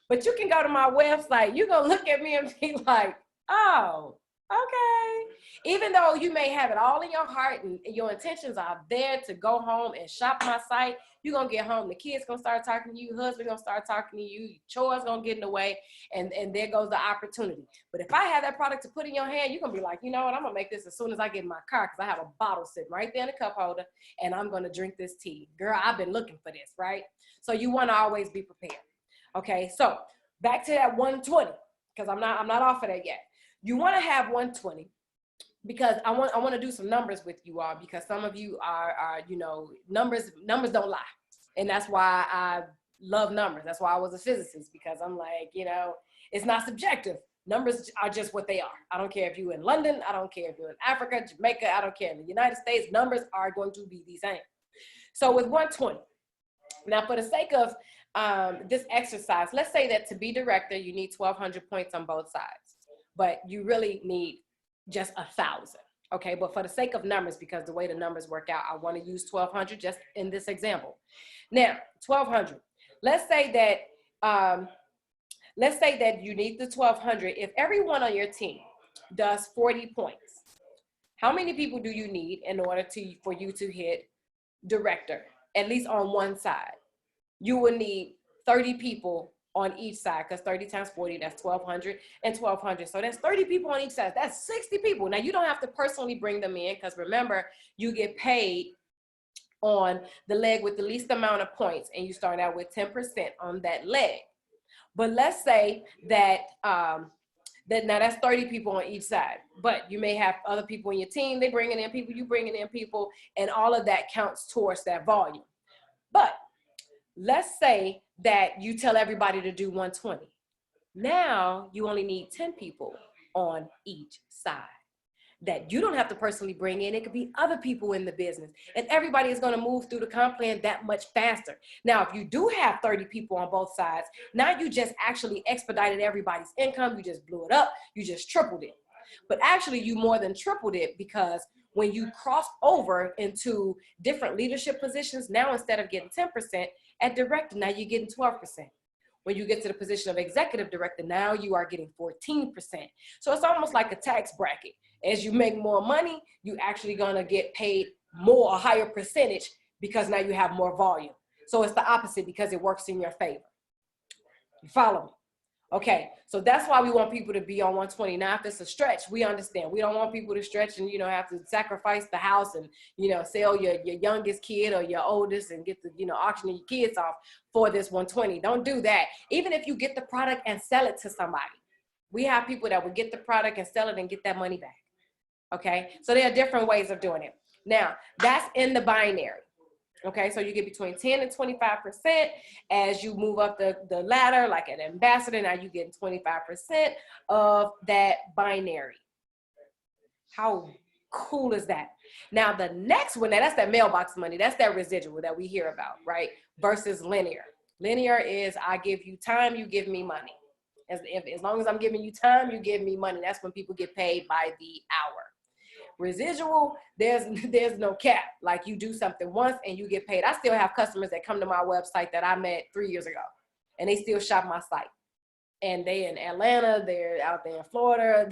But you can go to my website. You're going to look at me and be like, oh, okay. Even though you may have it all in your heart and your intentions are there to go home and shop my site, you're going to get home. The kids going to start talking to you. Husband going to start talking to you. Chores going to get in the way. And there goes the opportunity. But if I have that product to put in your hand, you're going to be like, you know what? I'm going to make this as soon as I get in my car, because I have a bottle sitting right there in the cup holder and I'm going to drink this tea. Girl, I've been looking for this, right? So you want to always be prepared. Okay, so back to that 120. because I'm not off of that yet. You want to have 120 because I want to do some numbers with you all, because some of you are you know, numbers don't lie. And that's why I love numbers. That's why I was a physicist, because I'm like, you know, it's not subjective. Numbers are just what they are. I don't care if you're in London. I don't care if you're in Africa, Jamaica. I don't care. In the United States, numbers are going to be the same. So with 120, now for the sake of this exercise, let's say that to be director, you need 1,200 points on both sides, but you really need just 1,000. Okay, but for the sake of numbers, because the way the numbers work out, I want to use 1,200 just in this example. Now, 1,200. Let's say that you need the 1,200. If everyone on your team does 40 points, how many people do you need in order for you to hit director, at least on one side? You will need 30 people on each side, because 30 times 40, that's 1,200 and 1,200. So that's 30 people on each side. That's 60 people. Now, you don't have to personally bring them in, because remember, you get paid on the leg with the least amount of points, and you start out with 10% on that leg. But let's say that now that's 30 people on each side, but you may have other people in your team, they bringing in people, you bringing in people, and all of that counts towards that volume. But let's say that you tell everybody to do 120. Now you only need 10 people on each side that you don't have to personally bring in. It could be other people in the business, and everybody is going to move through the comp plan that much faster. Now, if you do have 30 people on both sides, now you just actually expedited everybody's income. You just blew it up. You just tripled it. But actually, you more than tripled it, because when you cross over into different leadership positions, now instead of getting 10% at director, now you're getting 12%. When you get to the position of executive director, now you are getting 14%. So it's almost like a tax bracket. As you make more money, you actually gonna get paid more, a higher percentage, because now you have more volume. So it's the opposite, because it works in your favor. You follow me? Okay, so that's why we want people to be on 120. Now, if it's a stretch, we understand. We don't want people to stretch and, you know, have to sacrifice the house and, you know, sell your youngest kid or your oldest and get the, you know, auction your kids off for this 120. Don't do that. Even if you get the product and sell it to somebody. We have people that will get the product and sell it and get that money back. Okay, so there are different ways of doing it. Now, that's in the binary. Okay, so you get between 10 and 25%. As you move up the ladder, like an ambassador, now you get 25% of that binary. How cool is that? Now, the next one, now that's that mailbox money. That's that residual that we hear about, right? Versus linear. Linear is I give you time, you give me money. As long as I'm giving you time, you give me money. That's when people get paid by the hour. Residual, there's no cap. Like, you do something once and you get paid. I still have customers that come to my website that I met 3 years ago, and they still shop my site. And they in Atlanta, they're out there in Florida,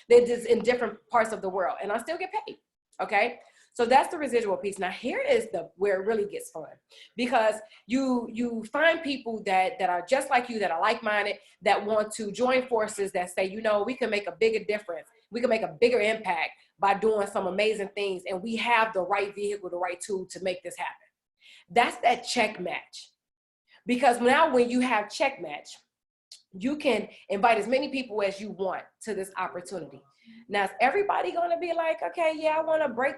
they're just in different parts of the world, and I still get paid. Okay, so that's the residual piece. Now, here is where it really gets fun, because you find people that are just like you, that are like-minded, that want to join forces, that say, you know, we can make a bigger difference, we can make a bigger impact by doing some amazing things, and we have the right vehicle, the right tool to make this happen. That's that check match. Because now when you have check match, you can invite as many people as you want to this opportunity. Now, is everybody gonna be like, okay, yeah, I wanna break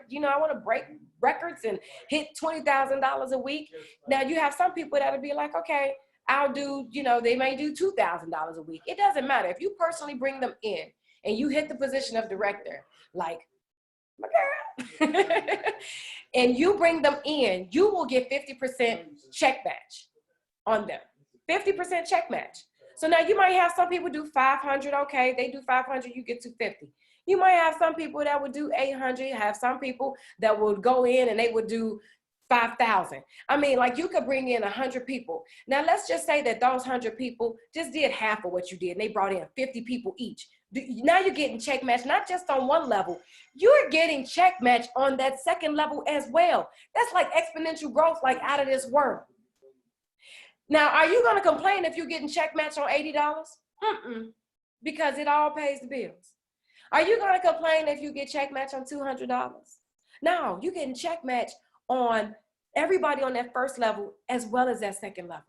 records and hit $20,000 a week? Now, you have some people that'll be like, okay, I'll do, you know, they may do $2,000 a week. It doesn't matter. If you personally bring them in and you hit the position of director, like my girl, and you bring them in, you will get 50% check match on them. 50% check match. So now you might have some people do 500. Okay, they do 500, you get 250. You might have some people that would do 800. Have some people that would go in and they would do 5,000. I mean, like, you could bring in 100 people. Now, let's just say that those 100 people just did half of what you did, and they brought in 50 people each. Now you're getting check match, not just on one level, you're getting check match on that second level as well. That's like exponential growth, like out of this world. Now, are you going to complain if you're getting check match on $80? Because it all pays the bills. Are you going to complain if you get check match on $200? No, you're getting check match on everybody on that first level as well as that second level.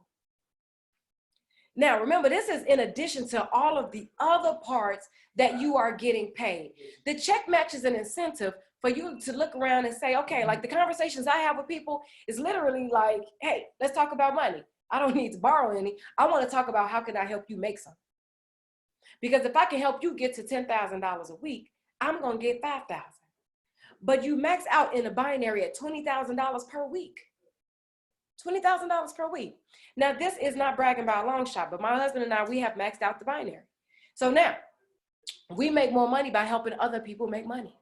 Now, remember, this is in addition to all of the other parts that you are getting paid. The check match is an incentive for you to look around and say, okay, like the conversations I have with people is literally like, hey, let's talk about money. I don't need to borrow any. I want to talk about how can I help you make some. Because if I can help you get to $10,000 a week, I'm going to get $5,000. But you max out in a binary at $20,000 per week. $20,000 per week. Now, this is not bragging by a long shot, but my husband and I, we have maxed out the binary. So now we make more money by helping other people make money.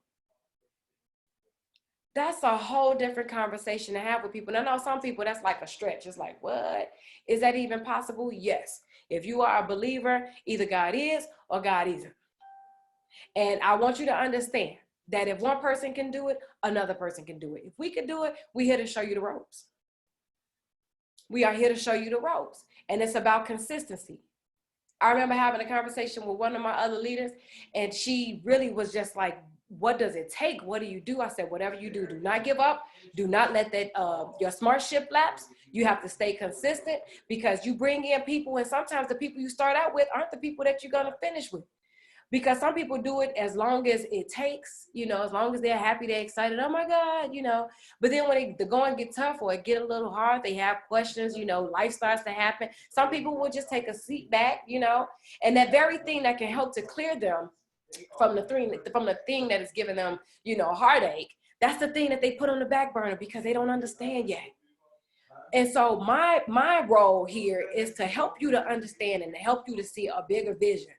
That's a whole different conversation to have with people. And I know some people, that's like a stretch. It's like, what? Is that even possible? Yes. If you are a believer, either God is or God isn't. And I want you to understand that if one person can do it, another person can do it. If we can do it, we're here to show you the ropes. We are here to show you the ropes. And it's about consistency. I remember having a conversation with one of my other leaders, and she really was just like, what does it take? What do you do? I said, whatever you do, do not give up. Do not let that your smart ship lapse. You have to stay consistent, because you bring in people, and sometimes the people you start out with aren't the people that you're going to finish with. Because some people do it as long as it takes, you know, as long as they're happy, they're excited, oh my God, you know. But then when the going get tough or it get a little hard, they have questions, you know, life starts to happen. Some people will just take a seat back, you know, and that very thing that can help to clear them from the thing that is giving them, you know, heartache, that's the thing that they put on the back burner because they don't understand yet. And so my role here is to help you to understand and to help you to see a bigger vision.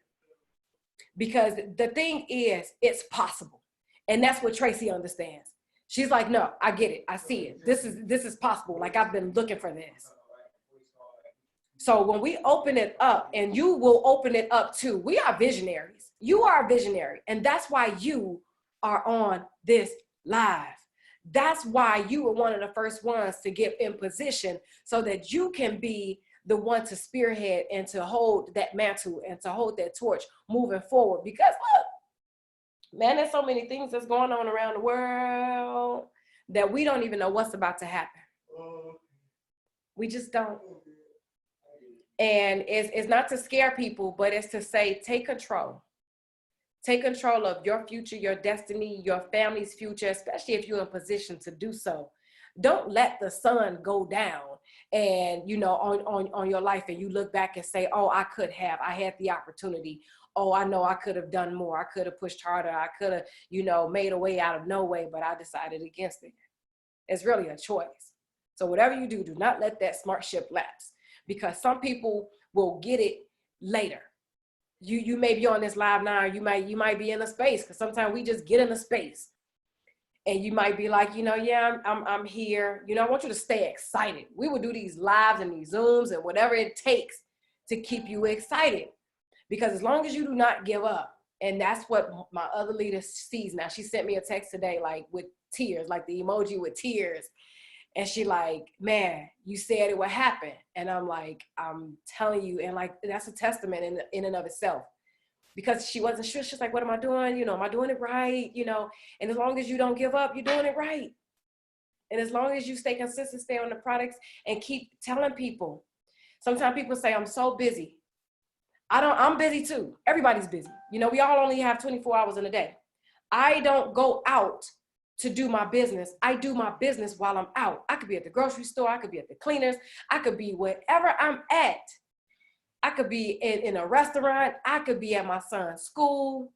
Because the thing is, it's possible. And that's what Trayce understands. She's like, no, I get it. I see it. This is possible. Like, I've been looking for this. So when we open it up, and you will open it up too, we are visionaries. You are a visionary. And that's why you are on this live. That's why you were one of the first ones to get in position so that you can be the one to spearhead and to hold that mantle and to hold that torch moving forward. Because look, man, there's so many things that's going on around the world that we don't even know what's about to happen. We just don't. And it's not to scare people, but it's to say, take control. Take control of your future, your destiny, your family's future, especially if you're in a position to do so. Don't let the sun go down and, you know, on your life, and you look back and say, oh, I had the opportunity. Oh, I know I could have done more. I could have pushed harder. I could have, you know, made a way out of no way, but I decided against it. It's really a choice. So whatever you do, do not let that smart ship lapse, because some people will get it later. You may be on this live now, you might be in a space, because sometimes we just get in a space. And you might be like, you know, yeah, I'm here. You know, I want you to stay excited. We will do these lives and these Zooms and whatever it takes to keep you excited. Because as long as you do not give up, and that's what my other leader sees now. She sent me a text today, like with tears, like the emoji with tears. And she like, man, you said it would happen. And I'm like, I'm telling you. And like, that's a testament in and of itself. Because she wasn't sure. She's like, what am I doing? You know, am I doing it right? You know, and as long as you don't give up, you're doing it right. And as long as you stay consistent, stay on the products, and keep telling people. Sometimes people say, I'm so busy. I'm busy too. Everybody's busy. You know, we all only have 24 hours in a day. I don't go out to do my business. I do my business while I'm out. I could be at the grocery store. I could be at the cleaners. I could be wherever I'm at. I could be in a restaurant. I could be at my son's school.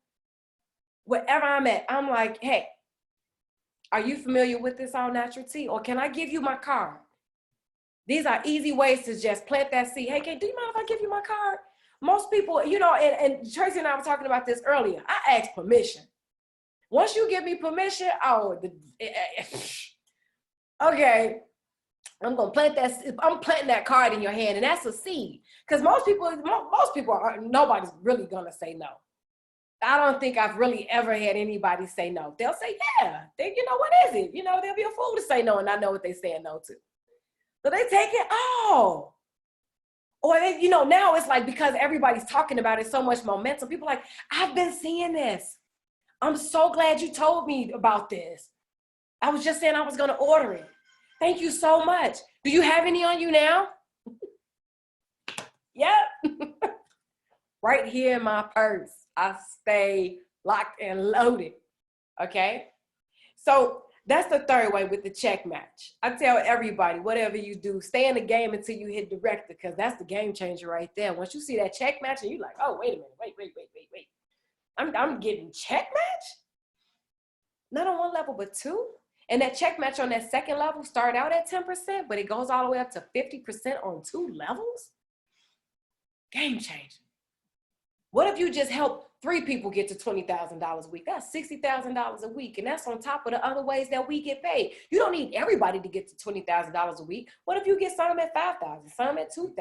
Wherever I'm at, I'm like, hey, are you familiar with this all natural tea? Or can I give you my card? These are easy ways to just plant that seed. Hey, do you mind if I give you my card? Most people, you know, and Trayce and I were talking about this earlier. I asked permission. Once you give me permission, okay. I'm planting that card in your hand, and that's a seed. Because most people nobody's really gonna say no. I don't think I've really ever had anybody say no. They'll say, yeah. You know, what is it? You know, they'll be a fool to say no, and I know what they're saying no to. So they take it, oh. Or they, you know, now it's like, because everybody's talking about it, so much momentum. People are like, I've been seeing this. I'm so glad you told me about this. I was just saying I was gonna order it. Thank you so much. Do you have any on you now? Yep. Right here in my purse. I stay locked and loaded. Okay. So that's the third way with the check match. I tell everybody, whatever you do, stay in the game until you hit director, because that's the game changer right there. Once you see that check match and you're like, oh, wait a minute, wait. I'm getting check match? Not on one level, but two. And that check match on that second level start out at 10%, but it goes all the way up to 50% on 2 levels? Game changer. What if you just help 3 people get to $20,000 a week? That's $60,000 a week. And that's on top of the other ways that we get paid. You don't need everybody to get to $20,000 a week. What if you get some at $5,000, some at $2,000?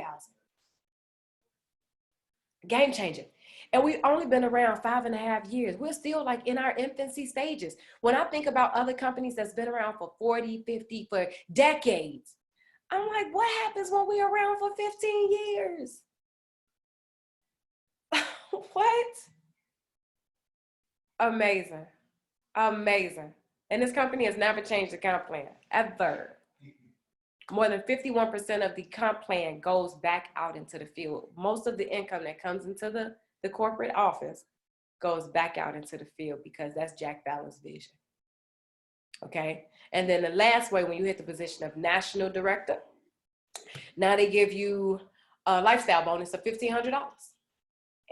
Game changer. And we've only been around 5.5 years. We're still like in our infancy stages. When I think about other companies that's been around for 40, 50, for decades, I'm like, what happens when we're around for 15 years? What? Amazing. Amazing. And this company has never changed the comp plan, ever. More than 51% of the comp plan goes back out into the field. Most of the income that comes into the corporate office goes back out into the field, because that's Jack Fallon's vision. Okay. And then the last way, when you hit the position of national director, now they give you a lifestyle bonus of $1,500.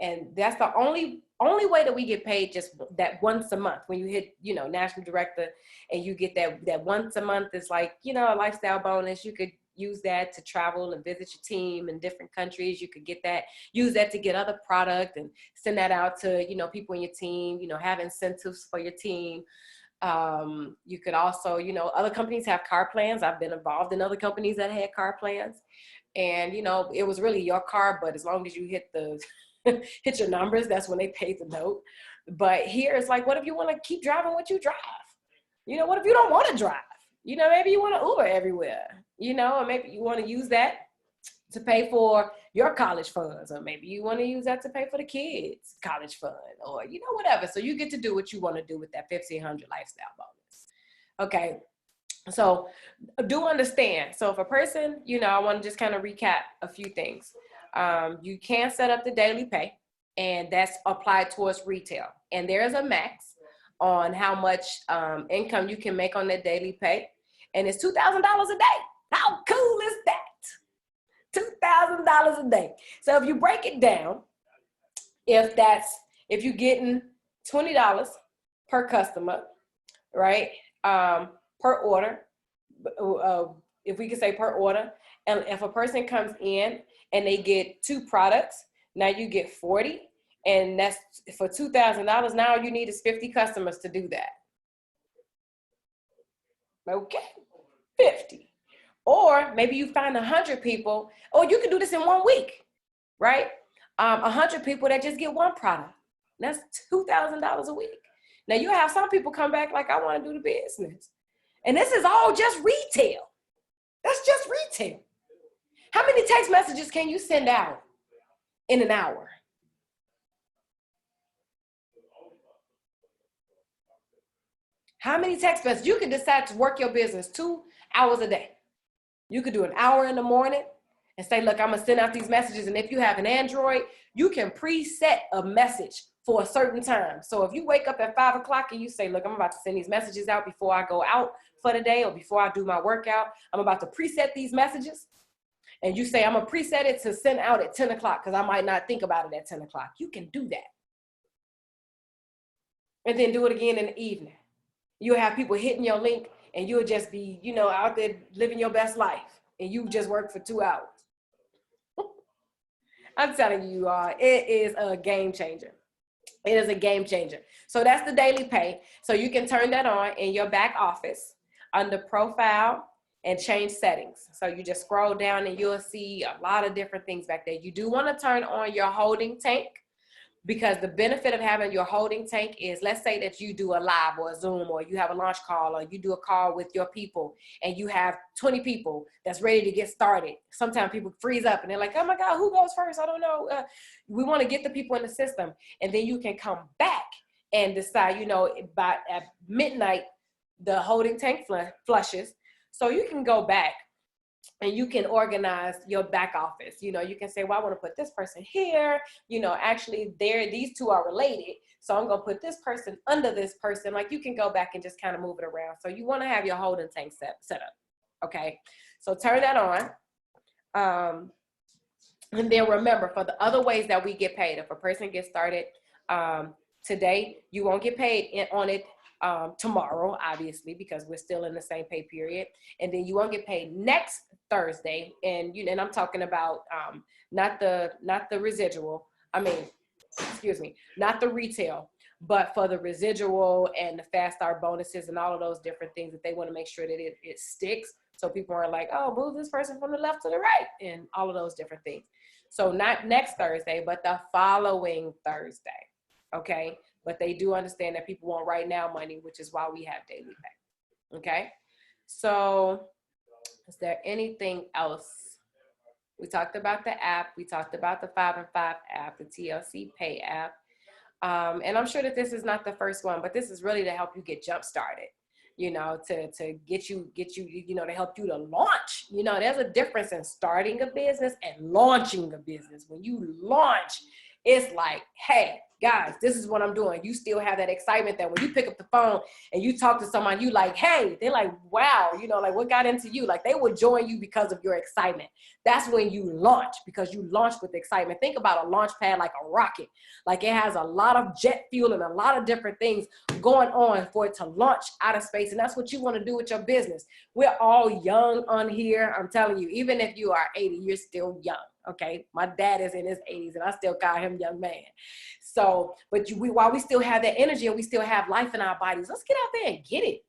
And that's the only way that we get paid, just that once a month. When you hit, national director, and you get that once a month is like, a lifestyle bonus. You could use that to travel and visit your team in different countries. You could use that to get other product and send that out to, people in your team, have incentives for your team. You could also, other companies have car plans. I've been involved in other companies that had car plans, and, it was really your car, but as long as you hit your numbers, that's when they paid the note. But here it's like, what if you want to keep driving what you drive? What if you don't want to drive? Maybe you want to Uber everywhere, or maybe you want to use that to pay for your college funds, or maybe you want to use that to pay for the kids' college fund, or, whatever. So you get to do what you want to do with that $1,500 lifestyle bonus. Okay. So do understand. So if a person, I want to just kind of recap a few things. You can set up the daily pay, and that's applied towards retail. And there's a max on how much income you can make on that daily pay. And it's $2,000 a day. How cool is that? $2,000 a day. So if you break it down, if you're getting $20 per customer, right? Per order, if we could say per order, and if a person comes in and they get 2 products, now you get 40, and that's for $2,000. Now all you need is 50 customers to do that. Okay, 50. Or maybe you find 100 people, or you can do this in 1 week, right? 100 people that just get 1 product. That's $2,000 a week. Now you have some people come back like, I want to do the business. And this is all just retail. That's just retail. How many text messages can you send out in an hour? How many text messages? You can decide to work your business 2 hours a day. You could do an hour in the morning and say, look, I'm going to send out these messages. And if you have an Android, you can preset a message for a certain time. So if you wake up at 5 o'clock and you say, look, I'm about to send these messages out before I go out for the day, or before I do my workout, I'm about to preset these messages. And you say, I'm going to preset it to send out at 10 o'clock because I might not think about it at 10 o'clock. You can do that. And then do it again in the evening. You'll have people hitting your link, and you'll just be, out there living your best life, and you just work for 2 hours. I'm telling you, it is a game changer. It is a game changer. So that's the daily pay. So you can turn that on in your back office under profile and change settings. So you just scroll down and you'll see a lot of different things back there. You do want to turn on your holding tank, because the benefit of having your holding tank is, let's say that you do a live or a Zoom, or you have a launch call, or you do a call with your people, and you have 20 people that's ready to get started. Sometimes people freeze up and they're like, oh my God, who goes first? I don't know. We want to get the people in the system. And then you can come back and decide, by at midnight, the holding tank flushes. So you can go back And you can organize your back office. You know, you can say, well, I want to put this person here. You know, actually these two are related. So I'm going to put this person under this person. Like, you can go back and just kind of move it around. So you want to have your holding tank set up. Okay. So turn that on. And then remember, for the other ways that we get paid, if a person gets started today, you won't get paid on it tomorrow, obviously, because we're still in the same pay period. And then you won't get paid next Thursday. And I'm talking about not the residual. I mean, excuse me, not the retail, but for the residual and the fast start bonuses and all of those different things that they want to make sure that it sticks. So people are like, oh, move this person from the left to the right, and all of those different things. So not next Thursday, but the following Thursday. Okay. But they do understand that people want right now money, which is why we have daily pay. Okay. So is there anything else? We talked about the app. We talked about the 5 and 5 app, the TLC Pay app. And I'm sure that this is not the first one, but this is really to help you get jump started, you know, to get you, you know, to help you to launch. You know, there's a difference in starting a business and launching a business. When you launch, it's like, hey, guys, this is what I'm doing. You still have that excitement that when you pick up the phone and you talk to someone, you like, hey, they're like, wow, you know, like, what got into you? Like, they will join you because of your excitement. That's when you launch, because you launch with excitement. Think about a launch pad like a rocket. Like, it has a lot of jet fuel and a lot of different things going on for it to launch out of space. And that's what you want to do with your business. We're all young on here. I'm telling you, even if you are 80, you're still young. Okay. My dad is in his 80s and I still call him young man. So, but while we still have that energy and we still have life in our bodies, let's get out there and get it.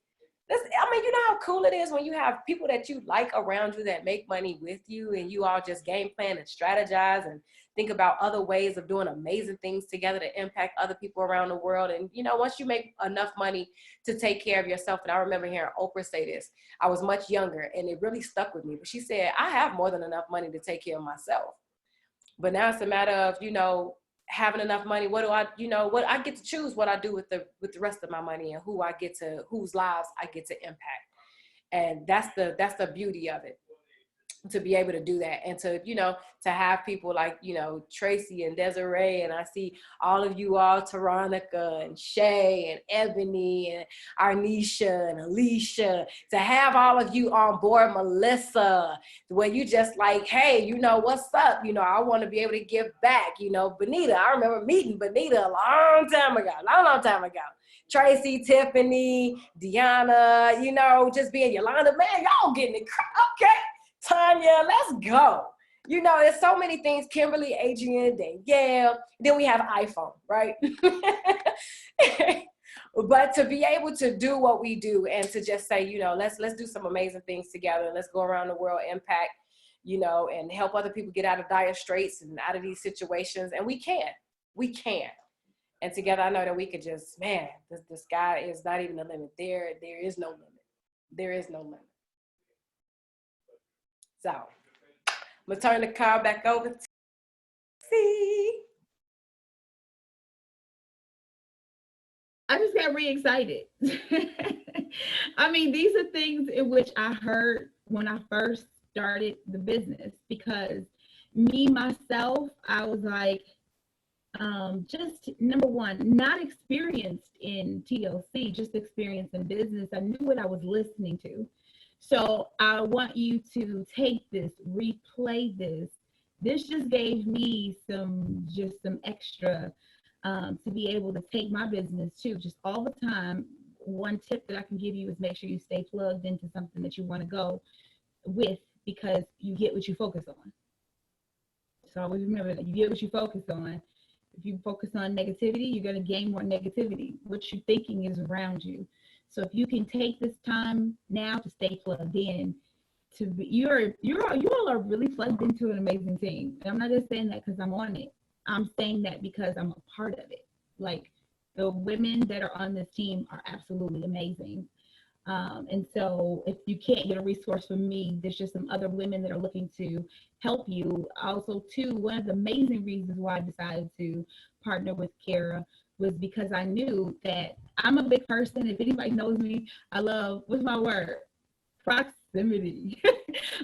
I mean, you know how cool it is when you have people that you like around you that make money with you, and you all just game plan and strategize and think about other ways of doing amazing things together to impact other people around the world. And, you know, once you make enough money to take care of yourself, and I remember hearing Oprah say this, I was much younger and it really stuck with me, but she said, I have more than enough money to take care of myself. But now it's a matter of, you know, having enough money. What do I, you know, what I get to choose what I do with the rest of my money, and whose lives I get to impact. And that's the beauty of it, to be able to do that, and to, you know, to have people like, you know, Trayce and Desiree, and I see all of you all, Taronica and Shay and Ebony and Arnisha and Alicia, to have all of you on board, Melissa, where you just like, hey, you know, what's up? You know, I want to be able to give back. You know, Benita, I remember meeting Benita a long time ago. Tracy, Tiffany, Deanna, you know, just being Yolanda, man, y'all getting it. Okay. Tanya, let's go. You know, there's so many things. Kimberly, Adrian, Danielle. Then we have iPhone, right? But to be able to do what we do and to just say, you know, let's do some amazing things together. Let's go around the world, impact, you know, and help other people get out of dire straits and out of these situations. And we can. And together, I know that we could just, man, the sky is not even the limit. There is no limit. There is no limit. So I'm gonna turn the call back over to C. I just got re-excited. I mean, these are things in which I heard when I first started the business, because me, myself, I was like, just number one, not experienced in TLC, just experienced in business. I knew what I was listening to. So I want you to take this, replay this. This just gave me some extra to be able to take my business too, just all the time. One tip that I can give you is make sure you stay plugged into something that you want to go with, because you get what you focus on. So always remember that you get what you focus on. If you focus on negativity, you're going to gain more negativity. What you're thinking is around you. So if you can take this time now to stay plugged in, you all are really plugged into an amazing team. And I'm not just saying that because I'm on it. I'm saying that because I'm a part of it. Like, the women that are on this team are absolutely amazing. And so if you can't get a resource from me, there's just some other women that are looking to help you. Also, too, one of the amazing reasons why I decided to partner with Kara was because I knew that I'm a big person. If anybody knows me, I love, what's my word? Proximity.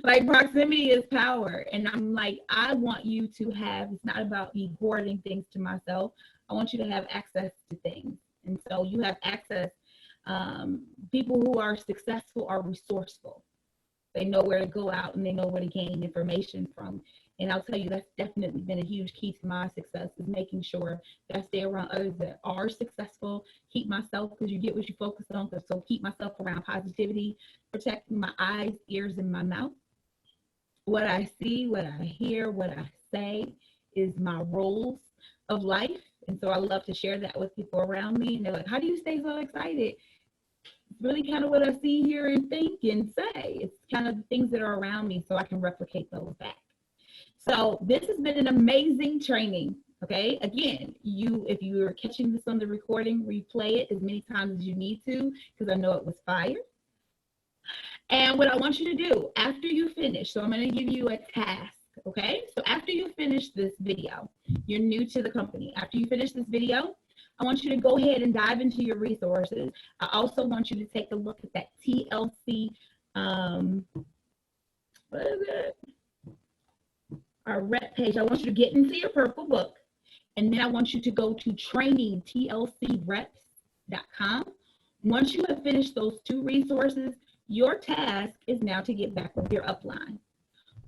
Like proximity is power. And I'm like, I want you to have, it's not about me hoarding things to myself. I want you to have access to things. And so you have access. People who are successful are resourceful. They know where to go out and they know where to gain information from. And I'll tell you, that's definitely been a huge key to my success, is making sure that I stay around others that are successful, keep myself, because you get what you focus on. So keep myself around positivity, protecting my eyes, ears, and my mouth. What I see, what I hear, what I say is my rules of life. And so I love to share that with people around me. And they're like, how do you stay so excited? It's really kind of what I see, hear, and think and say. It's kind of the things that are around me so I can replicate those back. So this has been an amazing training. Okay, again, if you're catching this on the recording, replay it as many times as you need to, because I know it was fire. And what I want you to do after you finish, so I'm going to give you a task. Okay, so after you finish this video, you're new to the company. After you finish this video, I want you to go ahead and dive into your resources. I also want you to take a look at that TLC, what is it? Our rep page. I want you to get into your purple book, and then I want you to go to trainingtlcreps.com. Once you have finished those two resources, your task is now to get back with your upline.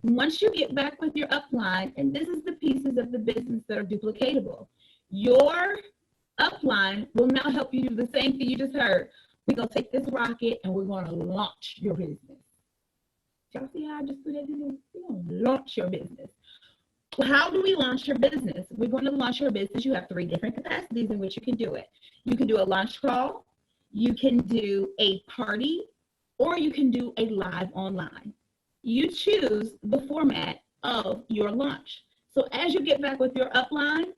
Once you get back with your upline, and this is the pieces of the business that are duplicatable, your upline will now help you do the same thing you just heard. We're going to take this rocket and we're going to launch your business. Y'all see how I just put it in there? We're going to launch your business. How do we launch your business? We're going to launch your business. You have 3 different capacities in which you can do it. You can do a launch call, you can do a party, or you can do a live online. You choose the format of your launch. So as you get back with your upline,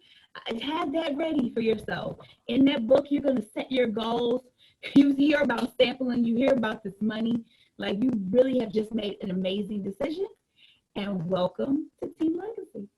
have that ready for yourself. In that book, you're going to set your goals. You hear about sampling, you hear about this money. Like, you really have just made an amazing decision. And welcome to Team Legacy.